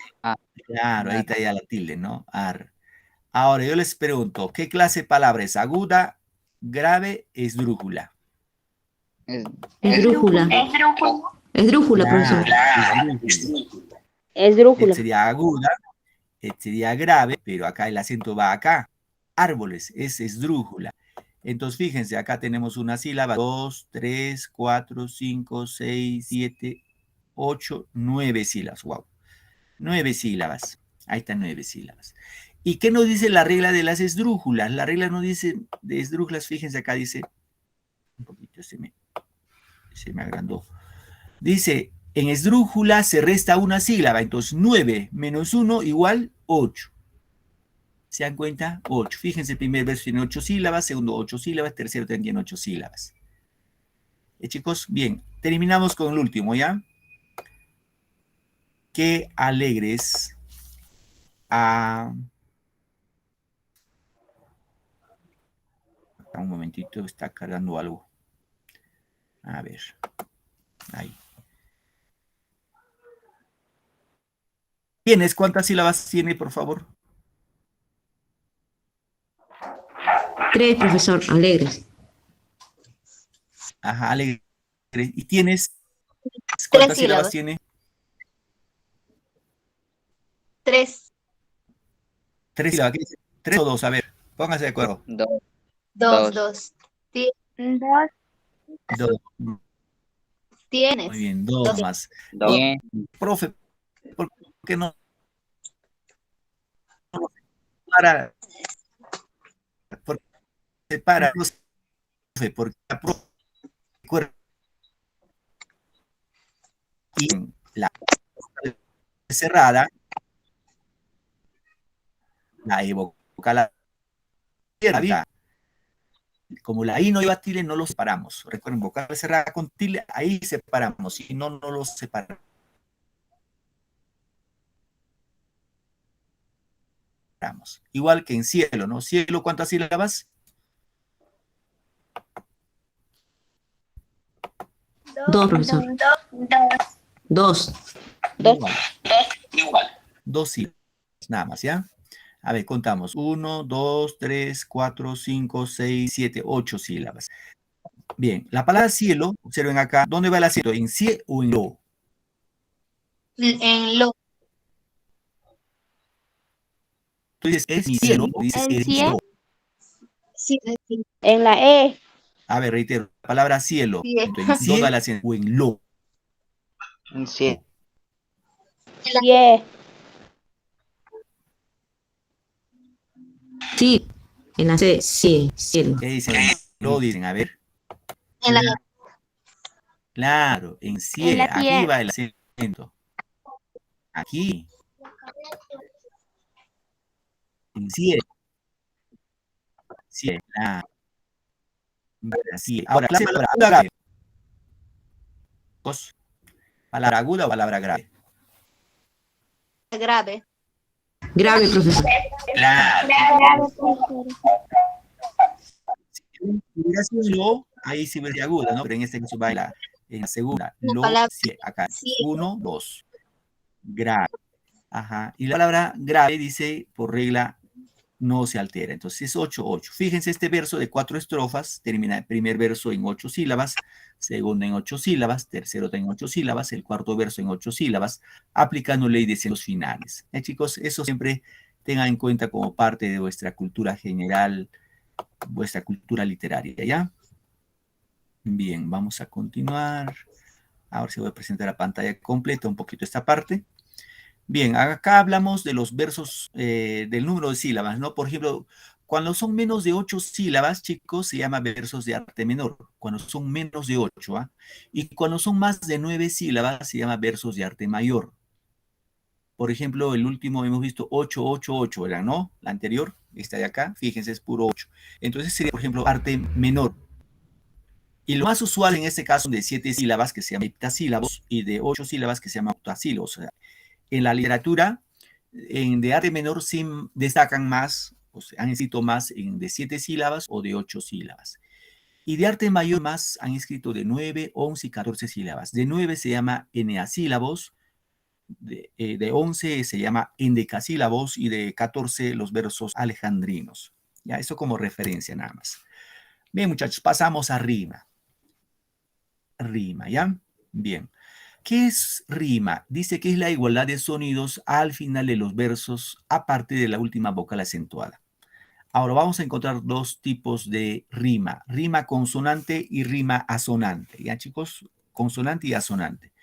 [SPEAKER 1] Claro, ahí está ya la tilde, ¿no? Ar. Ahora yo les pregunto, ¿qué clase de palabra es aguda, grave, esdrújula?
[SPEAKER 5] Esdrújula. Esdrújula, profesor.
[SPEAKER 3] Esdrújula.
[SPEAKER 1] Sería aguda, sería grave, pero acá el acento va acá. Árboles, es esdrújula. Entonces, fíjense, acá tenemos una sílaba, 2, 3, 4, 5, 6, 7, 8, 9 sílabas. Wow. 9 sílabas. Ahí están 9 sílabas. ¿Y qué nos dice la regla de las esdrújulas? La regla nos dice de esdrújulas, fíjense acá dice, un poquito se me agrandó. Dice, en esdrújula se resta una sílaba, entonces 9 menos 1 igual 8. ¿Se dan cuenta? 8. Fíjense, el primer verso tiene 8 sílabas, segundo 8 sílabas, tercero también 8 sílabas. Chicos, bien, terminamos con el último, ¿ya? Qué alegres. Un momentito, está cargando algo. A ver. Ahí. ¿Tienes? ¿Cuántas sílabas tiene, por favor?
[SPEAKER 5] 3, profesor. Alegres.
[SPEAKER 1] Ajá, alegres. ¿Y tienes?
[SPEAKER 2] 3
[SPEAKER 1] ¿Cuántas sílabas
[SPEAKER 2] sílabas.
[SPEAKER 1] tiene?
[SPEAKER 2] 3.
[SPEAKER 1] 3 sílabas. ¿Qué dice? 3 o 2, a ver, pónganse de acuerdo.
[SPEAKER 4] 2.
[SPEAKER 2] 2, 2.
[SPEAKER 1] 2.
[SPEAKER 2] Tienes.
[SPEAKER 1] Muy bien, 2 más.
[SPEAKER 4] 2.
[SPEAKER 1] Profe, ¿por qué no para? ¿Por qué se para? Profe, porque la profe y la cerrada la evoca la izquierda. Como la I no lleva tilde, no los separamos. Recuerden, vocal cerrada con tilde, ahí separamos. Si no, no los separamos. Igual que en cielo, ¿no? Cielo, ¿cuántas sílabas?
[SPEAKER 5] 2, profesor. 2.
[SPEAKER 1] Igual. 2 sílabas, nada más, ¿ya? A ver, contamos. 1, 2, 3, 4, 5, 6, 7, 8 sílabas. Bien, la palabra cielo, observen acá, ¿dónde va el acento? ¿En cie o en lo?
[SPEAKER 2] En lo.
[SPEAKER 1] Tú dices, es cielo, o dices,
[SPEAKER 3] ¿En
[SPEAKER 1] es
[SPEAKER 3] cielo?
[SPEAKER 2] Sí, sí.
[SPEAKER 3] En la E.
[SPEAKER 1] A ver, reitero, la palabra cielo,
[SPEAKER 2] Sí.
[SPEAKER 1] ¿en cie va el acento o en lo?
[SPEAKER 4] En 7.
[SPEAKER 3] Yeah.
[SPEAKER 5] Sí. En la C. Sí. Cielo.
[SPEAKER 1] ¿Qué dicen? Lo dicen, a ver.
[SPEAKER 2] En la
[SPEAKER 1] Claro, en cie,
[SPEAKER 3] En la
[SPEAKER 1] aquí
[SPEAKER 3] cie.
[SPEAKER 1] va el acento. Aquí. En 100. 100. Así. Ahora, palabra grave. ¿Palabra aguda o palabra grave?
[SPEAKER 2] Grave.
[SPEAKER 5] Grave, profesor.
[SPEAKER 1] Claro.
[SPEAKER 3] Grave, profesor.
[SPEAKER 1] Si hubiera sido lo, ahí sí hubiera aguda, ¿no? Pero en este caso va en la segunda. Lo,
[SPEAKER 2] palabra-
[SPEAKER 1] sí, acá.
[SPEAKER 2] sí.
[SPEAKER 1] 1, 2. Grave. Ajá. Y la palabra grave dice, por regla, no se altera. Entonces es 8, 8. Fíjense, este verso de 4 estrofas termina el primer verso en 8 sílabas, segundo en 8 sílabas, tercero en 8 sílabas, el cuarto verso en 8 sílabas, aplicando ley de acentos finales. Chicos, eso siempre tengan en cuenta como parte de vuestra cultura general, vuestra cultura literaria, ¿ya? Bien, vamos a continuar. Ahora se voy a presentar a pantalla completa un poquito esta parte. Bien, acá hablamos de los versos del número de sílabas, ¿no? Por ejemplo, cuando son menos de 8 sílabas, chicos, se llama versos de arte menor. Cuando son menos de 8, ¿ah? Y cuando son más de 9 sílabas, se llama versos de arte mayor. Por ejemplo, el último hemos visto 8, 8, 8, ¿verdad? ¿No? La anterior, esta de acá, fíjense, es puro 8. Entonces sería, por ejemplo, arte menor. Y lo más usual en este caso de 7 sílabas, que se llama heptasílabos, y de 8 sílabas, que se llama octasílabos. O sea, en la literatura de arte menor sí destacan más, o sea, han escrito más de 7 sílabas o de 8 sílabas. Y de arte mayor más han escrito de 9, 11 y 14 sílabas. De 9 se llama eneasílabos, de 11 se llama endecasílabos y de 14 los versos alejandrinos. Ya, eso como referencia nada más. Bien, muchachos, pasamos a rima. Rima, ¿ya? Bien. ¿Qué es rima? Dice que es la igualdad de sonidos al final de los versos, aparte de la última vocal acentuada. Ahora vamos a encontrar dos tipos de rima. Rima consonante y rima asonante. ¿Ya, chicos? Consonante y asonante.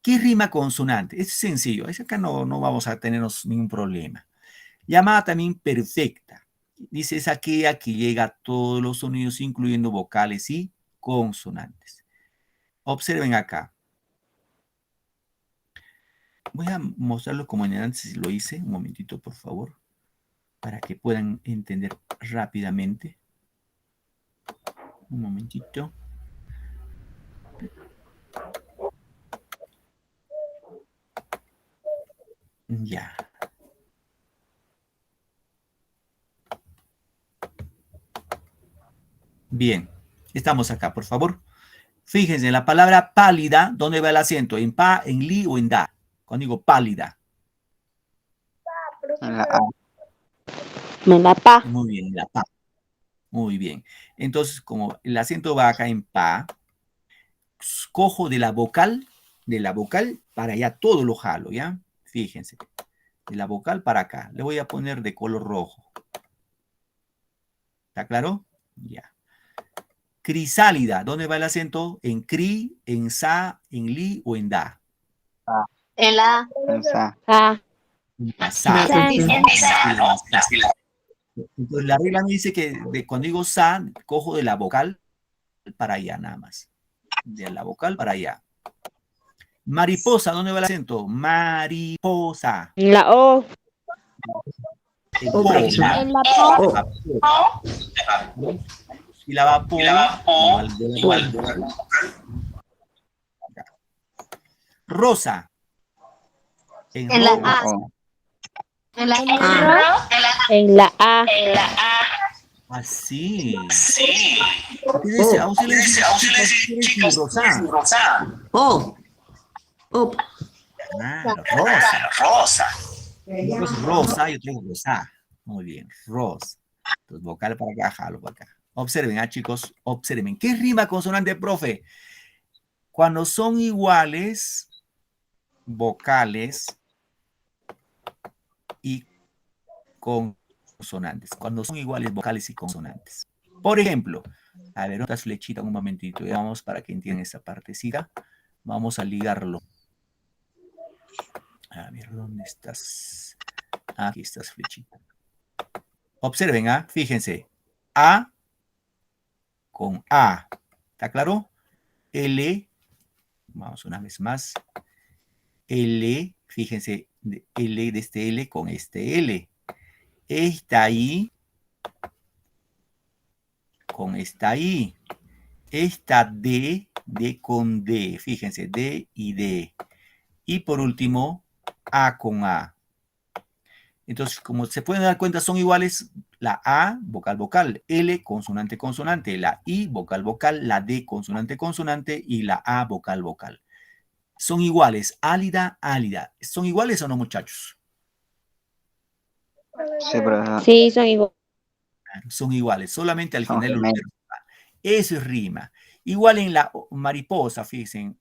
[SPEAKER 1] ¿Qué es rima consonante? Es sencillo. Acá no vamos a tenernos ningún problema. Llamada también perfecta. Dice, es aquella que llega a todos los sonidos, incluyendo vocales y consonantes. Observen acá. Voy a mostrarlo como en antes lo hice. Un momentito, por favor, para que puedan entender rápidamente. Un momentito. Ya. Bien. Estamos acá, por favor. Fíjense, en la palabra pálida, ¿dónde va el acento? ¿En pa, en li o en da? Cuando digo pálida.
[SPEAKER 4] En la A.
[SPEAKER 3] Me la pa.
[SPEAKER 1] Muy bien, en la pa. Muy bien. Entonces, como el acento va acá en pa, cojo de la vocal para allá, todo lo jalo, ¿ya? Fíjense, de la vocal para acá. Le voy a poner de color rojo. ¿Está claro? Ya. Crisálida, ¿dónde va el acento? ¿En cri, en sa, en li o en da?
[SPEAKER 2] En la
[SPEAKER 4] En Sa.
[SPEAKER 3] Ah,
[SPEAKER 1] En la
[SPEAKER 5] Da,
[SPEAKER 1] sa.
[SPEAKER 5] profesor.
[SPEAKER 1] Entonces la regla me dice que cuando digo sa, cojo de la vocal para allá nada más. De la vocal para allá. Mariposa, ¿dónde va el acento? Mariposa.
[SPEAKER 3] en la O.
[SPEAKER 1] En
[SPEAKER 5] O,
[SPEAKER 1] po,
[SPEAKER 5] profesor.
[SPEAKER 1] ¿ya?
[SPEAKER 3] En la po.
[SPEAKER 5] O.
[SPEAKER 1] Y la va po, igual de la
[SPEAKER 5] Po.
[SPEAKER 1] vocal. Rosa. En
[SPEAKER 2] En la
[SPEAKER 1] ro,
[SPEAKER 4] En la
[SPEAKER 2] A.
[SPEAKER 4] O.
[SPEAKER 2] En la
[SPEAKER 5] Ah.
[SPEAKER 3] En la A.
[SPEAKER 1] así.
[SPEAKER 5] O.
[SPEAKER 1] A usted le dicen, chicos, rosa.
[SPEAKER 5] O. O.
[SPEAKER 1] Claro, rosa. Uno es rosa y otro es rosa. Muy bien, rosa. Entonces, vocal para acá, jalo para acá. Observen, chicos, observen. ¿Qué rima consonante, profe? Cuando son iguales vocales y consonantes. Cuando son iguales vocales y consonantes. Por ejemplo, a ver, otras flechitas un momentito. Vamos para que entiendan esta partecita. Vamos a ligarlo. A ver, ¿dónde estás? Aquí estás, flechita. Observen, fíjense. A con A. ¿Está claro? L. Vamos una vez más. L. Fíjense, L de este L con este L. Está ahí con está ahí. Esta D con D. Fíjense, D y D. Y por último, A con A. Entonces, como se pueden dar cuenta, son iguales la A, vocal, vocal, L, consonante, consonante, la I, vocal, vocal, la D, consonante, consonante y la A, vocal, vocal. Son iguales, álida, álida. ¿Son iguales o no, muchachos?
[SPEAKER 4] Sí, profesor.
[SPEAKER 5] Sí, son igual.
[SPEAKER 1] Son iguales, solamente al
[SPEAKER 4] Son
[SPEAKER 1] final.
[SPEAKER 4] gemelos.
[SPEAKER 1] Eso es rima. Igual en la mariposa, fíjense,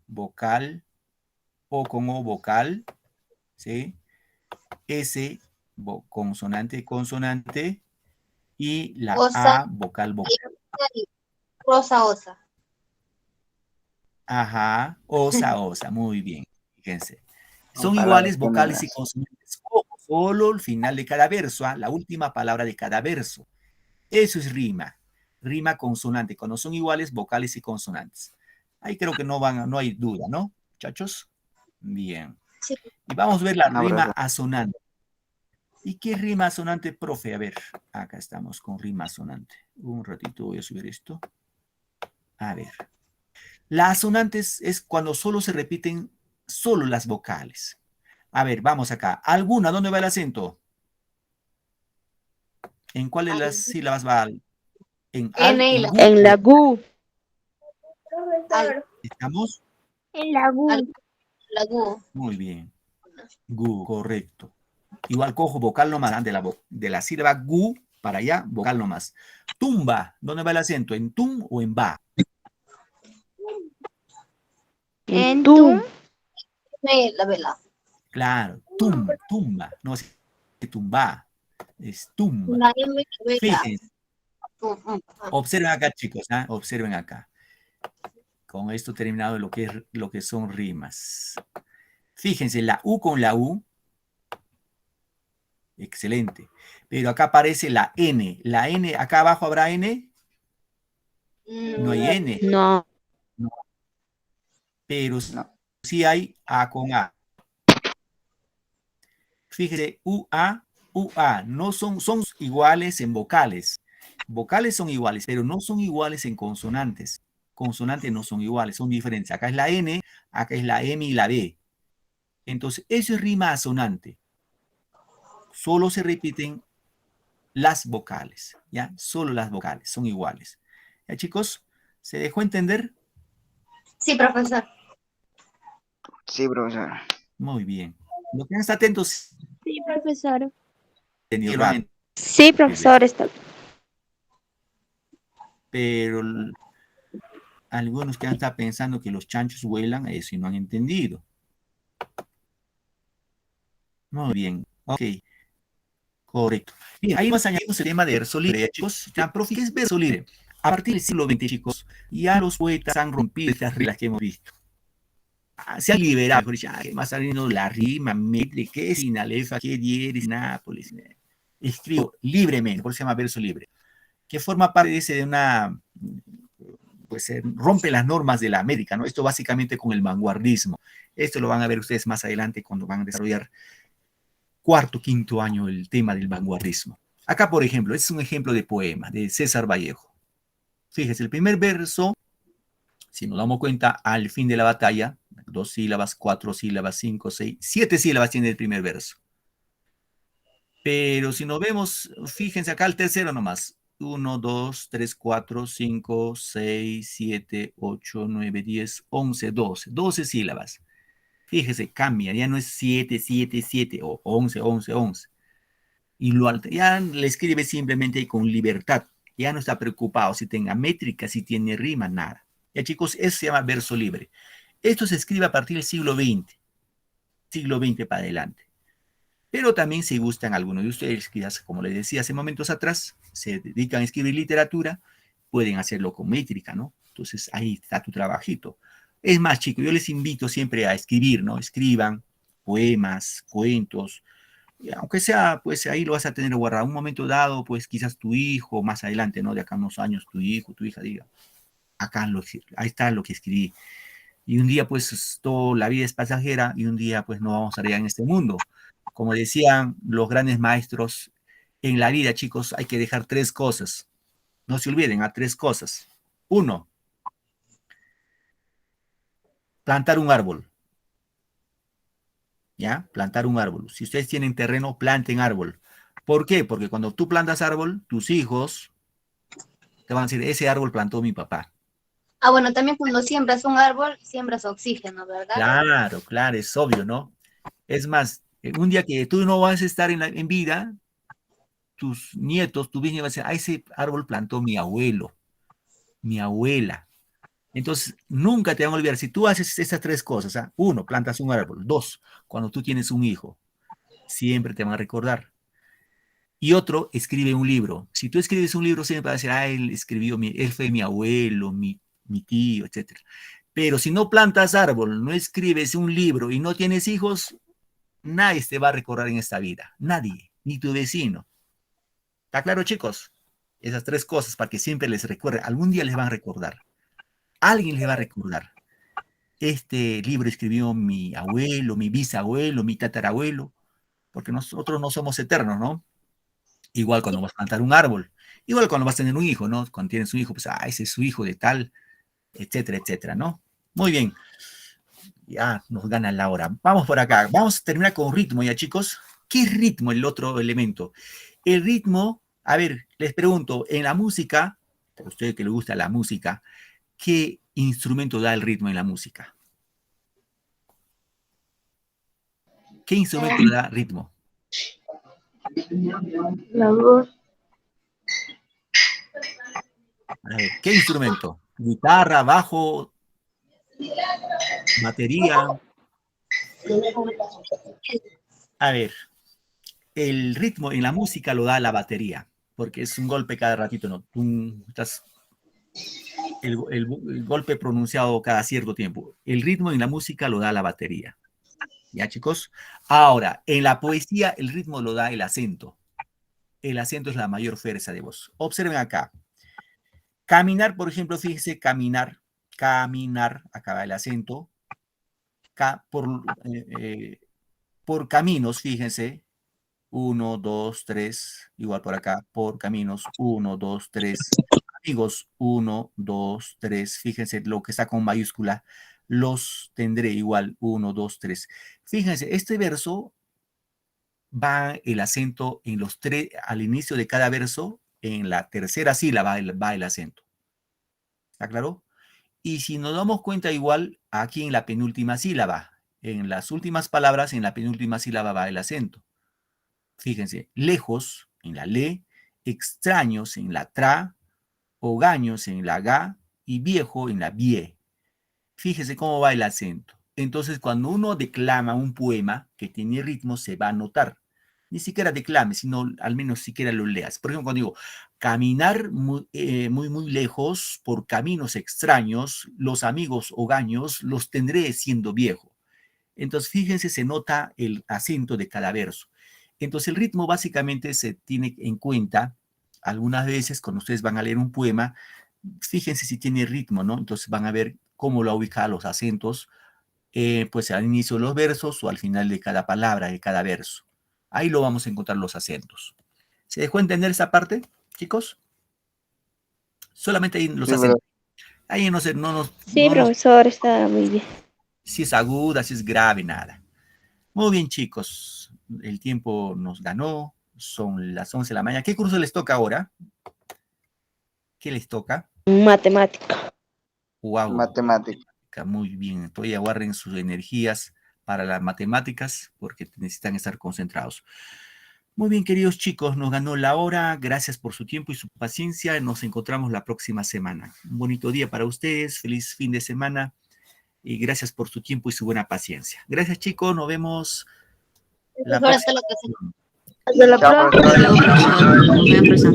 [SPEAKER 1] vocal, O con O, vocal, ¿sí? S, consonante, consonante, y la
[SPEAKER 2] Osa,
[SPEAKER 1] A, vocal, vocal.
[SPEAKER 2] rosa, osa.
[SPEAKER 1] Ajá, osa, osa, muy bien, fíjense. Son
[SPEAKER 4] Palabras
[SPEAKER 1] iguales vocales y
[SPEAKER 4] gemelas.
[SPEAKER 1] consonantes. Ojo, solo el final de cada verso, ¿ah? La última palabra de cada verso. Eso es rima. Rima consonante, cuando son iguales vocales y consonantes. Ahí creo que no hay duda, ¿no, muchachos? Bien.
[SPEAKER 2] Sí.
[SPEAKER 1] Y vamos a ver la
[SPEAKER 4] No,
[SPEAKER 1] rima
[SPEAKER 4] profesor.
[SPEAKER 1] asonante. ¿Y qué rima asonante, profe? A ver, acá estamos con rima asonante. Un ratito voy a subir esto. A ver. La asonante es cuando solo se repiten solo las vocales. A ver, vamos acá. ¿Alguna? ¿Dónde va el acento? ¿En cuál de las sílabas va? ¿En al,
[SPEAKER 2] N y
[SPEAKER 1] en
[SPEAKER 2] la
[SPEAKER 1] gu
[SPEAKER 5] En
[SPEAKER 1] o
[SPEAKER 5] la GU.
[SPEAKER 2] al,
[SPEAKER 1] estamos?
[SPEAKER 3] En la
[SPEAKER 2] al,
[SPEAKER 3] GU.
[SPEAKER 2] la gu.
[SPEAKER 1] Muy bien. Gu, correcto. Igual cojo vocal nomás, de la sílaba gu para allá, vocal nomás. Tumba, ¿dónde va el acento? ¿En tum o en ba?
[SPEAKER 5] En
[SPEAKER 3] En
[SPEAKER 5] TUM.
[SPEAKER 2] La vela.
[SPEAKER 1] Claro, tumba, no es tumba, es tumba.
[SPEAKER 2] La M, la vela.
[SPEAKER 1] Fíjense, observen acá, chicos, ¿ah? Observen acá. Con esto terminado lo que son rimas. Fíjense, la U con la U, excelente. Pero acá aparece la N. La N, acá abajo habrá N, no hay N,
[SPEAKER 5] No.
[SPEAKER 1] pero
[SPEAKER 4] No.
[SPEAKER 1] sí hay A con A. Fíjese, UA, UA, no son iguales en vocales. Vocales son iguales, pero no son iguales en consonantes. Consonantes no son iguales, son diferentes. Acá es la N, acá es la M y la B. Entonces, eso es rima asonante. Solo se repiten las vocales, ¿ya? Solo las vocales son iguales. ¿Ya, chicos? ¿Se dejó entender?
[SPEAKER 2] Sí, profesor.
[SPEAKER 4] Sí, profesor.
[SPEAKER 1] Muy bien. Lo que están atentos,
[SPEAKER 3] Sí, profesor.
[SPEAKER 1] lo han
[SPEAKER 5] Sí, profesor, está.
[SPEAKER 1] pero algunos que han estado pensando que los chanchos vuelan, eso no han entendido. Muy bien, ok, correcto. Bien, ahí nos añadimos el tema de verso libre, chicos. Ya, profe, ¿qué es verso libre? A partir del siglo XX, chicos, ya los poetas han rompido estas reglas que hemos visto. Se han liberado, mejor dicho, más saliendo la rima, métrica, qué sinalefa, qué dieris, nápoles. Escribo libremente, por eso se llama verso libre, que forma parte de una, pues rompe las normas de la métrica, ¿no? Esto básicamente con el vanguardismo. Esto lo van a ver ustedes más adelante cuando van a desarrollar cuarto, quinto año el tema del vanguardismo. Acá, por ejemplo, este es un ejemplo de poema de César Vallejo. Fíjese, el primer verso, si nos damos cuenta, al fin de la batalla, 2 sílabas, 4 sílabas, 5, 6, 7 sílabas tiene el primer verso. Pero si nos vemos, fíjense acá el tercero nomás. 1, 2, 3, 4, 5, 6, 7, 8, 9, 10, 11, 12. 12 sílabas. Fíjese, cambia. Ya no es 7, 7, 7 o 11, 11, 11. Y ya le escribe simplemente con libertad. Ya no está preocupado si tenga métrica, si tiene rima, nada. Ya, chicos, eso se llama verso libre. Esto se escribe a partir del siglo XX para adelante. Pero también si gustan algunos de ustedes, quizás, como les decía hace momentos atrás, se dedican a escribir literatura, pueden hacerlo con métrica, ¿no? Entonces ahí está tu trabajito. Es más, chicos, yo les invito siempre a escribir, ¿no? Escriban poemas, cuentos, y aunque sea, pues ahí lo vas a tener guardado. Un momento dado, pues quizás tu hijo, más adelante, ¿no? De acá a unos años, tu hijo, tu hija diga, ahí está lo que escribí. Y un día, pues, la vida es pasajera y un día, pues, no vamos a estar ya en este mundo. Como decían los grandes maestros, en la vida, chicos, hay que dejar 3 cosas. No se olviden, 3 cosas. 1, plantar un árbol. ¿Ya? Plantar un árbol. Si ustedes tienen terreno, planten árbol. ¿Por qué? Porque cuando tú plantas árbol, tus hijos te van a decir, ese árbol plantó mi papá.
[SPEAKER 2] Ah, bueno, también cuando siembras un árbol, siembras oxígeno, ¿verdad?
[SPEAKER 1] Claro, claro, es obvio, ¿no? Es más, un día que tú no vas a estar en vida, tus nietos, tu bisnietos van a decir, ah, ese árbol plantó mi abuelo, mi abuela. Entonces, nunca te van a olvidar. Si tú haces esas 3 cosas, ¿ah? 1, plantas un árbol. 2, cuando tú tienes un hijo, siempre te van a recordar. Y otro, escribe un libro. Si tú escribes un libro, siempre va a decir, ah, él fue mi abuelo, mi tío, etcétera. Pero si no plantas árbol, no escribes un libro y no tienes hijos, nadie te va a recordar en esta vida. Nadie, ni tu vecino. ¿Está claro, chicos? Esas 3 cosas para que siempre les recuerde. Algún día les van a recordar. Alguien les va a recordar. Este libro escribió mi abuelo, mi bisabuelo, mi tatarabuelo, porque nosotros no somos eternos, ¿no? Igual cuando vas a plantar un árbol, igual cuando vas a tener un hijo, ¿no? Cuando tienes un hijo, pues, ah, ese es su hijo de tal, etcétera, etcétera, ¿no? Muy bien, ya nos gana la hora. Vamos por acá, vamos a terminar con ritmo ya, chicos. ¿Qué es ritmo, el otro elemento? El ritmo, a ver, les pregunto, en la música, a ustedes que les gusta la música, ¿qué instrumento da el ritmo en la música? ¿Qué instrumento le da ritmo?
[SPEAKER 3] La voz.
[SPEAKER 1] A ver, ¿qué instrumento? ¿Guitarra, bajo, batería? A ver, el ritmo en la música lo da la batería, porque es un golpe cada ratito, ¿no? El golpe pronunciado cada cierto tiempo. El ritmo en la música lo da la batería. ¿Ya, chicos? Ahora, en la poesía el ritmo lo da el acento. El acento es la mayor fuerza de voz. Observen acá. Caminar, por ejemplo, fíjense, caminar, acá va el acento. Por caminos, fíjense, 1, 2, 3, igual por acá, por caminos, 1, 2, 3, amigos, 1, 2, 3, fíjense lo que está con mayúscula, los tendré igual, 1, 2, 3. Fíjense, este verso va el acento en los 3, al inicio de cada verso, en la tercera sílaba va el acento. ¿Está claro? Y si nos damos cuenta igual, aquí en la penúltima sílaba, en las últimas palabras, en la penúltima sílaba va el acento. Fíjense, lejos en la le, extraños en la tra, hogaños en la ga y viejo en la vie. Fíjese cómo va el acento. Entonces, cuando uno declama un poema que tiene ritmo, se va a notar. Ni siquiera declame, sino al menos siquiera lo leas. Por ejemplo, cuando digo, caminar muy lejos por caminos extraños, los amigos hogaños los tendré siendo viejo. Entonces, fíjense, se nota el acento de cada verso. Entonces, el ritmo básicamente se tiene en cuenta algunas veces cuando ustedes van a leer un poema, fíjense si tiene ritmo, ¿no? Entonces van a ver cómo lo ubica los acentos, pues al inicio de los versos o al final de cada palabra, de cada verso. Ahí lo vamos a encontrar los acentos. ¿Se dejó entender esa parte, chicos? Solamente ahí los
[SPEAKER 4] Sí, bro.
[SPEAKER 1] acentos. Ahí no,
[SPEAKER 3] Sí, profesor, está muy bien.
[SPEAKER 1] si es aguda, si es grave, nada. Muy bien, chicos. El tiempo nos ganó. Son las 11 de la mañana. ¿Qué curso les toca ahora? ¿Qué les toca?
[SPEAKER 3] Matemática.
[SPEAKER 1] Wow.
[SPEAKER 4] Matemática.
[SPEAKER 1] Muy bien. Entonces aguarden sus energías para las matemáticas porque necesitan estar concentrados. Muy bien, queridos chicos, nos ganó la hora. Gracias por su tiempo y su paciencia. Nos encontramos la próxima semana. Un bonito día para ustedes. Feliz fin de semana. Y gracias por su tiempo y su buena paciencia. Gracias, chicos. Nos vemos la próxima.
[SPEAKER 3] Hasta la
[SPEAKER 4] Chao,
[SPEAKER 3] próxima.
[SPEAKER 4] profesor.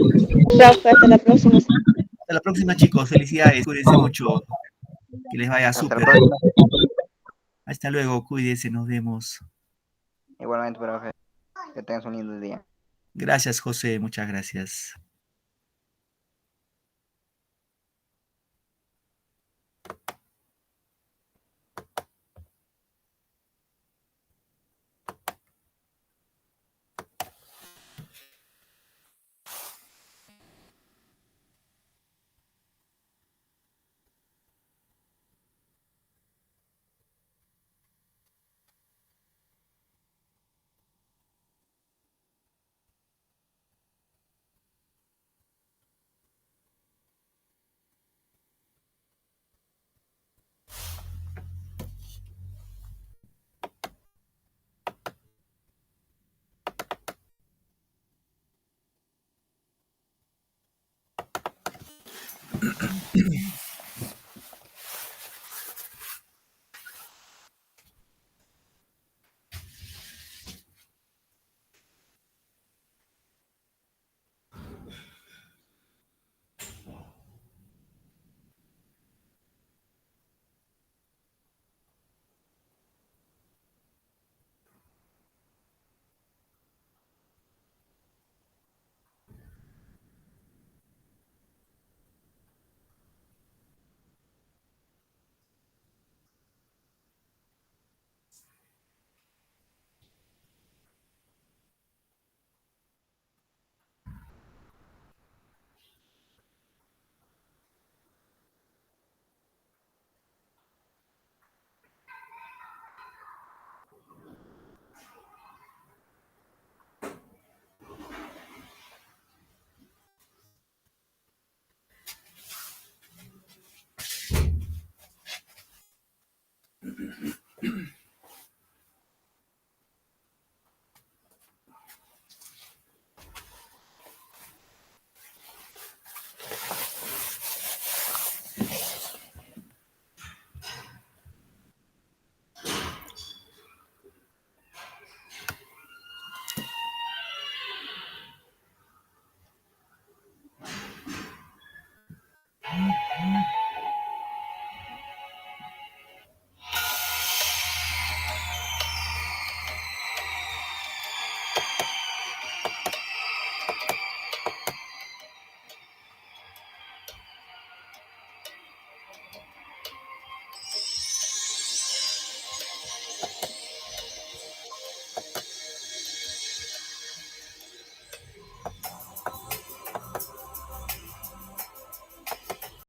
[SPEAKER 3] Hasta la próxima.
[SPEAKER 1] Hasta la próxima, chicos. Felicidades. Cuídense mucho. Que les vaya
[SPEAKER 4] Hasta
[SPEAKER 1] súper.
[SPEAKER 4] la próxima.
[SPEAKER 1] Hasta luego. Cuídense. Nos vemos.
[SPEAKER 4] Igualmente, profe. Que tengas un lindo día.
[SPEAKER 1] Gracias, José. Muchas gracias.